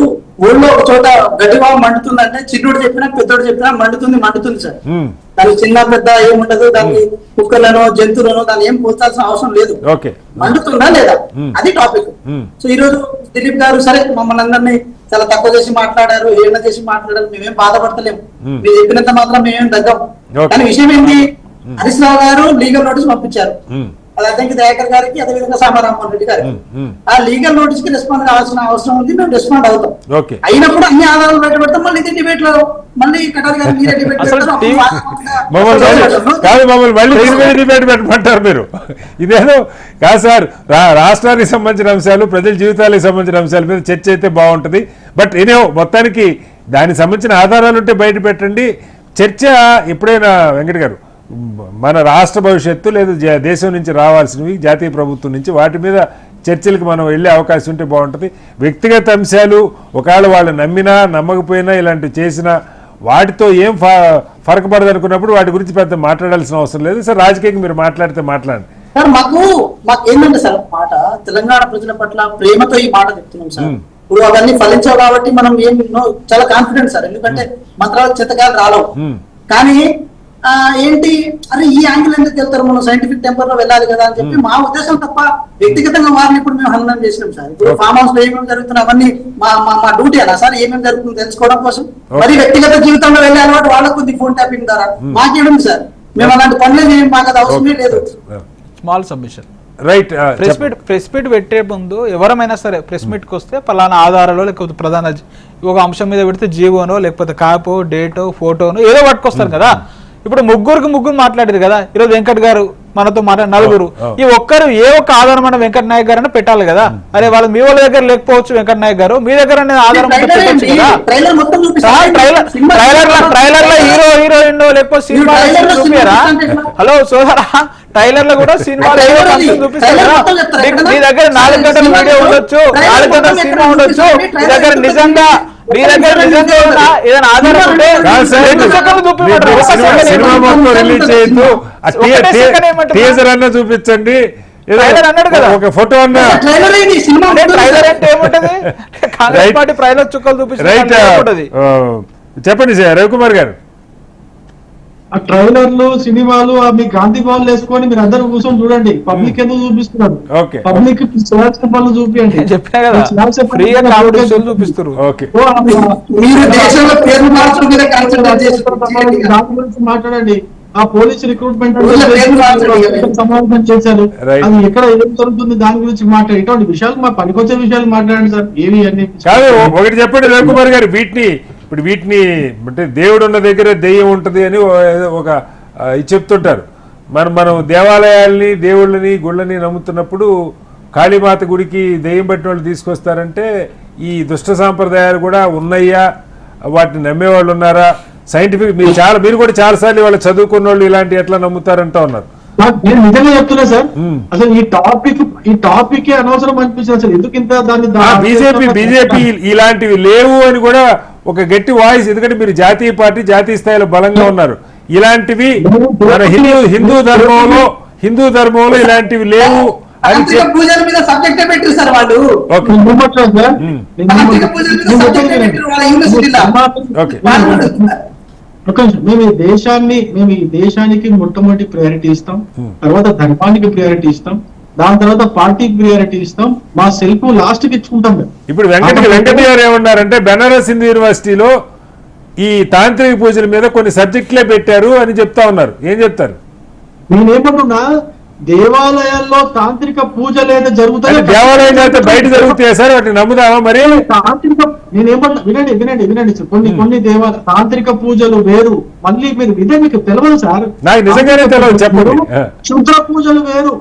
ఊళ్ళో ఒక చోట గడ్డివామ మండుతుందంటే చిన్నోడు చెప్పినా పెద్దోడు చెప్పినా మండుతుంది సార్. దానికి చిన్న పెద్ద ఏముండదు, దానికి కుక్కలను జంతువులను దాన్ని ఏం పోల్చాల్సిన అవసరం లేదు. మండుతుందా లేదా అది టాపిక్. సో ఈ రోజు దిలీప్ గారు సరే మమ్మల్ని అందరినీ చాలా తక్కువ చేసి మాట్లాడారు, ఏమైనా చేసి మాట్లాడారు, మేమేం బాధపడతలేము, మీరు చెప్పినంత మాత్రం మేమేం తగ్గం. కానీ విషయం ఏంటి, హరీష్ రావు గారు లీగల్ నోటీస్ పంపించారు, అది అద్దంకి దయాకర్ గారికి, అదేవిధంగా సామారామోహన్ రెడ్డి గారికి. ఆ లీగల్ నోటీస్ కి రెస్పాండ్ కావాల్సిన అవసరం ఉంది, మేము రెస్పాండ్ అవుతాం. అయినప్పుడు అన్ని ఆధారాలు బయట పెడతాం. మళ్ళీ ఇదే డిబేట్ లో మళ్ళీ కటారి గారు మీరే డిబేట్ పెట్టమంటారు మీరు? ఇదేదో కాదు సార్, రాష్ట్రానికి సంబంధించిన అంశాలు, ప్రజల జీవితాలకు సంబంధించిన అంశాల మీద చర్చ అయితే బాగుంటుంది. బట్ ఏదో మొత్తానికి దానికి సంబంధించిన ఆధారాలు ఉంటే బయట పెట్టండి. చర్చ ఎప్పుడైనా వెంకట గారు మన రాష్ట్ర భవిష్యత్తు లేదా దేశం నుంచి రావాల్సినవి, జాతీయ ప్రభుత్వం నుంచి వాటి మీద చర్చలకు మనం వెళ్ళే అవకాశం ఉంటే బాగుంటుంది. వ్యక్తిగత అంశాలు ఒకవేళ వాళ్ళు నమ్మినా నమ్మకపోయినా ఇలాంటివి చేసినా వాటితో ఏం ఫరక్ పడదు అనుకున్నప్పుడు వాటి గురించి పెద్ద మాట్లాడాల్సిన అవసరం లేదు. సార్ రాజకీయంగా మీరు మాట్లాడితే మాట్లాడండి సార్. మాకు ఏంటంటే సార్ మాట తెలంగాణ ప్రజల పట్ల ప్రేమతో ఈ మాట చెప్తున్నాం సార్. ఇప్పుడు అవన్నీ ఫలించావు కాబట్టి మనం చాలా కాన్ఫిడెంట్ సార్. ఎందుకంటే మంత్రాలు చెత్తకాలు రాలవు. కానీ ఏంటి అరే ఈ యాంగిల్ ఎందుకు వెళ్తారు, మనం సైంటిఫిక్ టెంపర్ లో వెళ్ళాలి కదా అని చెప్పి మా ఉద్దేశం తప్ప వ్యక్తిగతంగా వారిని ఇప్పుడు మేము హననం చేసినాం సార్. ఇప్పుడు ఫామ్ హౌస్ లో ఏమేమి జరుగుతున్నా అవన్నీ మా డ్యూటీ అలా సార్, ఏమేమి జరుగుతుందో తెలుసుకోవడం కోసం. మరి వ్యక్తిగత జీవితంలో వెళ్ళే అలవాటు వాళ్ళకు కొద్ది ఫోన్ ట్యాపింగ్ ద్వారా మాకేముంది సార్, మేము అలాంటి పనులు మాకు అది అవసరమే లేదు. Small submission right. Press meet పెట్టే ముందు ఎవరమైనా సరే ప్రెస్ మీట్కి వస్తే పలానా ఆధారాలు లేకపోతే ప్రధాన ఒక అంశం మీద పెడితే జీవోనో లేకపోతే కాపో డేటో ఫోటోనో ఏదో పట్టుకొస్తారు కదా. ఇప్పుడు ముగ్గురు మాట్లాడారు కదా ఈరోజు వెంకట్ గారు మనతో మాట్లాడిన నలుగురు, ఈ ఒక్కరు ఏ ఒక్క ఆధారం మన వెంకట్ నాయక్ గారు పెట్టాలి కదా. అరే వాళ్ళు మీ వాళ్ళ దగ్గర లేకపోవచ్చు, వెంకట్ నాయక్ గారు మీ దగ్గర ఆధారం పెట్టచ్చు కదా. ట్రైలర్ లో హీరో హీరోయిన్ లేకపోతే సినిమా చూపియరా? హలో సోదరా, ట్రైలర్ లో కూడా సినిమాలో చూపిస్తారు కదా. మీ దగ్గర 4 గంటల వీడియో ఉండొచ్చు, 4 గంటల సినిమా ఉండొచ్చు. మీ దగ్గర నిజంగా ఏదైనా ఆధారం ఉంటే 2 సెకండ్లు చూపించండి, అన్నాడు కదా. ఒక ఫోటో అన్నా. ట్రైలర్ అంటే ఏముంటది, కాంగ్రెస్ పార్టీ ట్రైలర్ చుక్కలు చూపిస్తుంది. చెప్పండి సార్ రవికుమార్ గారు. ఆ ట్రైలర్లు సినిమాలు మీ గాంధీ బాల్ వేసుకొని మీరు అందరూ కూర్చొని చూడండి. పబ్లిక్ ఎందుకు చూపిస్తున్నారు? పబ్లిక్ చేయాల్సిన పనులు చూపించండి. చెప్పినా కదా ఫ్రీగా కాంపిటీషన్ చూపిస్తారు. దాని గురించి మాట్లాడండి. ఆ పోలీస్ రిక్రూట్మెంట్ సమావేశం చేశారు, అది ఎక్కడ ఏం జరుగుతుంది దాని గురించి మాట్లాడి ఇటువంటి విషయాలు మా పనికొచ్చే విషయాలు మాట్లాడండి సార్. ఏవి అన్ని కాదు, ఒకటి చెప్పండి రవికుమార్ గారు. వీటిని అంటే దేవుడు ఉన్న దగ్గర దెయ్యం ఉంటుంది అని ఒక చెప్తుంటారు. మనం దేవాలయాల్ని దేవుళ్ళని గుళ్ళని నమ్ముతున్నప్పుడు కాళీమాత గుడికి దెయ్యం పట్టిన వాళ్ళు తీసుకొస్తారంటే ఈ దుష్ట సాంప్రదాయాలు కూడా ఉన్నాయా, వాటిని నమ్మేవాళ్ళు ఉన్నారా? సైంటిఫిక్ మీరు కూడా చాలా సార్లు వాళ్ళు చదువుకున్న వాళ్ళు ఇలాంటి ఎట్లా నమ్ముతారంటూ ఉన్నారు. నేను నిజంగా చెప్తున్నా సార్, అసలు ఈ టాపిక్ అనవసరం అనిపించింది. అసలు ఎందుకు ఇంత దాన్ని బీజేపీ ఇలాంటివి లేవు అని కూడా ఒక గట్టి వాయిస్, ఎందుకంటే మీరు జాతీయ పార్టీ జాతీయ స్థాయిలో బలంగా ఉన్నారు. ఇలాంటివి మన హిందూ ధర్మంలో ఇలాంటివి లేవు అని పూజల మీద సబ్జెక్ట్ పెట్టారు సార్ వాళ్ళు. మేము ఈ దేశానికి మొట్టమొదటి ప్రయారిటీ ఇస్తాం, తర్వాత ధర్మానికి ప్రయారిటీ ఇస్తాం, దాని తర్వాత పార్టీకి ప్రయారిటీ ఇస్తాం, మా సెల్ఫ్ లాస్ట్ కి ఇచ్చుకుంటాం మేము. ఇప్పుడు వెంకట గారు ఏమన్నారంటే బెనారస్ హిందూ యూనివర్సిటీలో ఈ తాంత్రిక పూజల మీద కొన్ని సబ్జెక్టులే పెట్టారు అని చెప్తా ఉన్నారు. ఏం చెప్తారు? నేనేమంటున్నా, దేవాలయాల్లో తాంత్రిక పూజలు అయితే జరుగుతాయి, దేవాలయం అయితే బయట జరుగుతాయి సార్, వాటిని నమ్ముదామా? మరి తాంత్రిక నేనేమంటున్నా, వినండి సార్, కొన్ని దేవాలయ తాంత్రిక పూజలు వేరు. మళ్ళీ మీరు ఇదే మీకు తెలియదు సార్, నాకు నిజంగానే తెలియదు. చెప్పండి. క్షుద్ర పూజలు వేరు,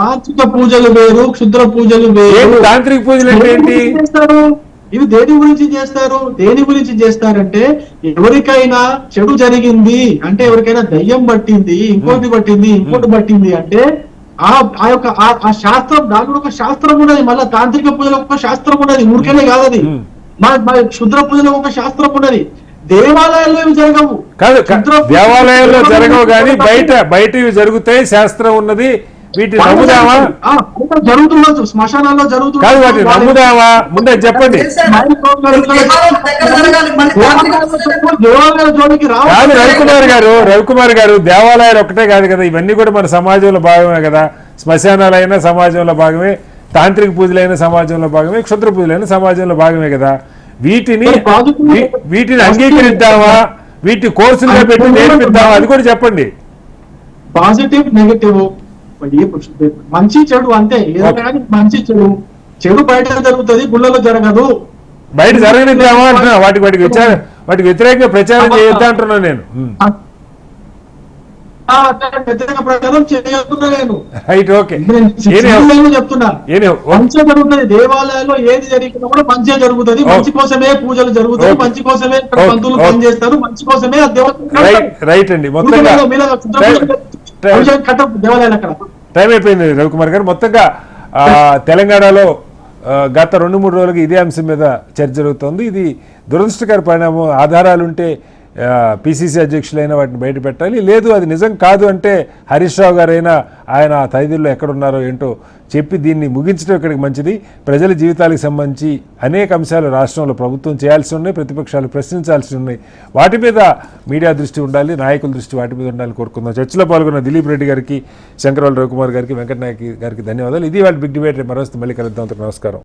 తాంత్రిక పూజలు వేరు, క్షుద్ర పూజలు వేరు. తాంత్రిక పూజలు అంటే ఏంటి? ఇవి దేని గురించి చేస్తారంటే ఎవరికైనా చెడు జరిగింది అంటే, ఎవరికైనా దయ్యం పట్టింది, ఇంకోటి పట్టింది అంటే ఆ శాస్త్రం, దాని కూడా ఒక శాస్త్రం ఉన్నది. మళ్ళీ తాంత్రిక పూజలో ఒక శాస్త్రం ఉన్నది, ఊరికనే కాదు అది. మా క్షుద్ర పూజలో ఒక శాస్త్రం ఉన్నది. దేవాలయాల్లో ఇవి జరగవు. కాదు, దేవాలయాల్లో జరగవు కానీ బయట ఇవి జరుగుతాయి, శాస్త్రం ఉన్నది. వీటిని నమ్ముదామా? జరుగుతుండొచ్చు, శ్మశానాల్లో జరుగుతుంది. కాదు, వాటిని నమ్ముదామా? ముందే చెప్పండి. రవికుమార్ గారు దేవాలయాలు ఒక్కటే కాదు కదా, ఇవన్నీ కూడా మన సమాజంలో భాగమే కదా. శ్మశానాలైనా సమాజంలో భాగమే, తాంత్రిక పూజలైన సమాజంలో భాగమే, క్షుద్ర పూజలైన సమాజంలో భాగమే కదా. వీటిని అంగీకరిద్దామా? వీటి కోర్సులుగా పెట్టి నేర్పిద్దామా? అది కూడా చెప్పండి. పాజిటివ్ నెగటివ్, మంచి చెడు అంతే. మంచి చెడు బయట జరుగుతుంది, గుళ్ళలో జరగదు. బయట జరగనిద్దామా అంటున్నా, వాటికి వ్యతిరేకంగా ప్రచారం చేయొద్దా అంటున్నా నేను. వ్యతిరేక ప్రచారం చేయొద్దున్నా నేను. చెప్తున్నా, మంచిగా జరుగుతుంది. దేవాలయాల్లో ఏది జరిగినా కూడా మంచిగా జరుగుతుంది. మంచి కోసమే పూజలు జరుగుతాయి, మంచి కోసమే పంతులు పనిచేస్తారు, మంచి కోసమే రైట్ అండి. మొత్తంగా టైం అయిపోయింది రవికుమార్ గారు. మొత్తంగా తెలంగాణలో గత 2-3 రోజులుగా ఇదే అంశం మీద చర్చ జరుగుతోంది. ఇది దురదృష్టకర పరిణామం. ఆధారాలుంటే పిసిసి అధ్యక్షులైనా వాటిని బయట పెట్టాలి, లేదు అది నిజం కాదు అంటే హరీష్ రావు గారైనా ఆయన ఆ తైదీల్లో ఎక్కడున్నారో ఏంటో చెప్పి దీన్ని ముగించడం ఇక్కడికి మంచిది. ప్రజల జీవితాలకు సంబంధించి అనేక అంశాలు రాష్ట్రంలో ప్రభుత్వం చేయాల్సి ఉన్నాయి, ప్రతిపక్షాలు ప్రశ్నించాల్సి ఉన్నాయి. వాటి మీద మీడియా దృష్టి ఉండాలి, నాయకుల దృష్టి వాటి మీద ఉండాలని కోరుకుందాం. చర్చలో పాల్గొన్న దిలీప్ రెడ్డి గారికి, శంకరవల్లి రవికుమార్ గారికి, వెంకటనాయక్ గారికి ధన్యవాదాలు. ఇది వాళ్ళ బిగ్ డిబేట్. మరోస్తూ మళ్ళీ కలుద్దాం. నమస్కారం.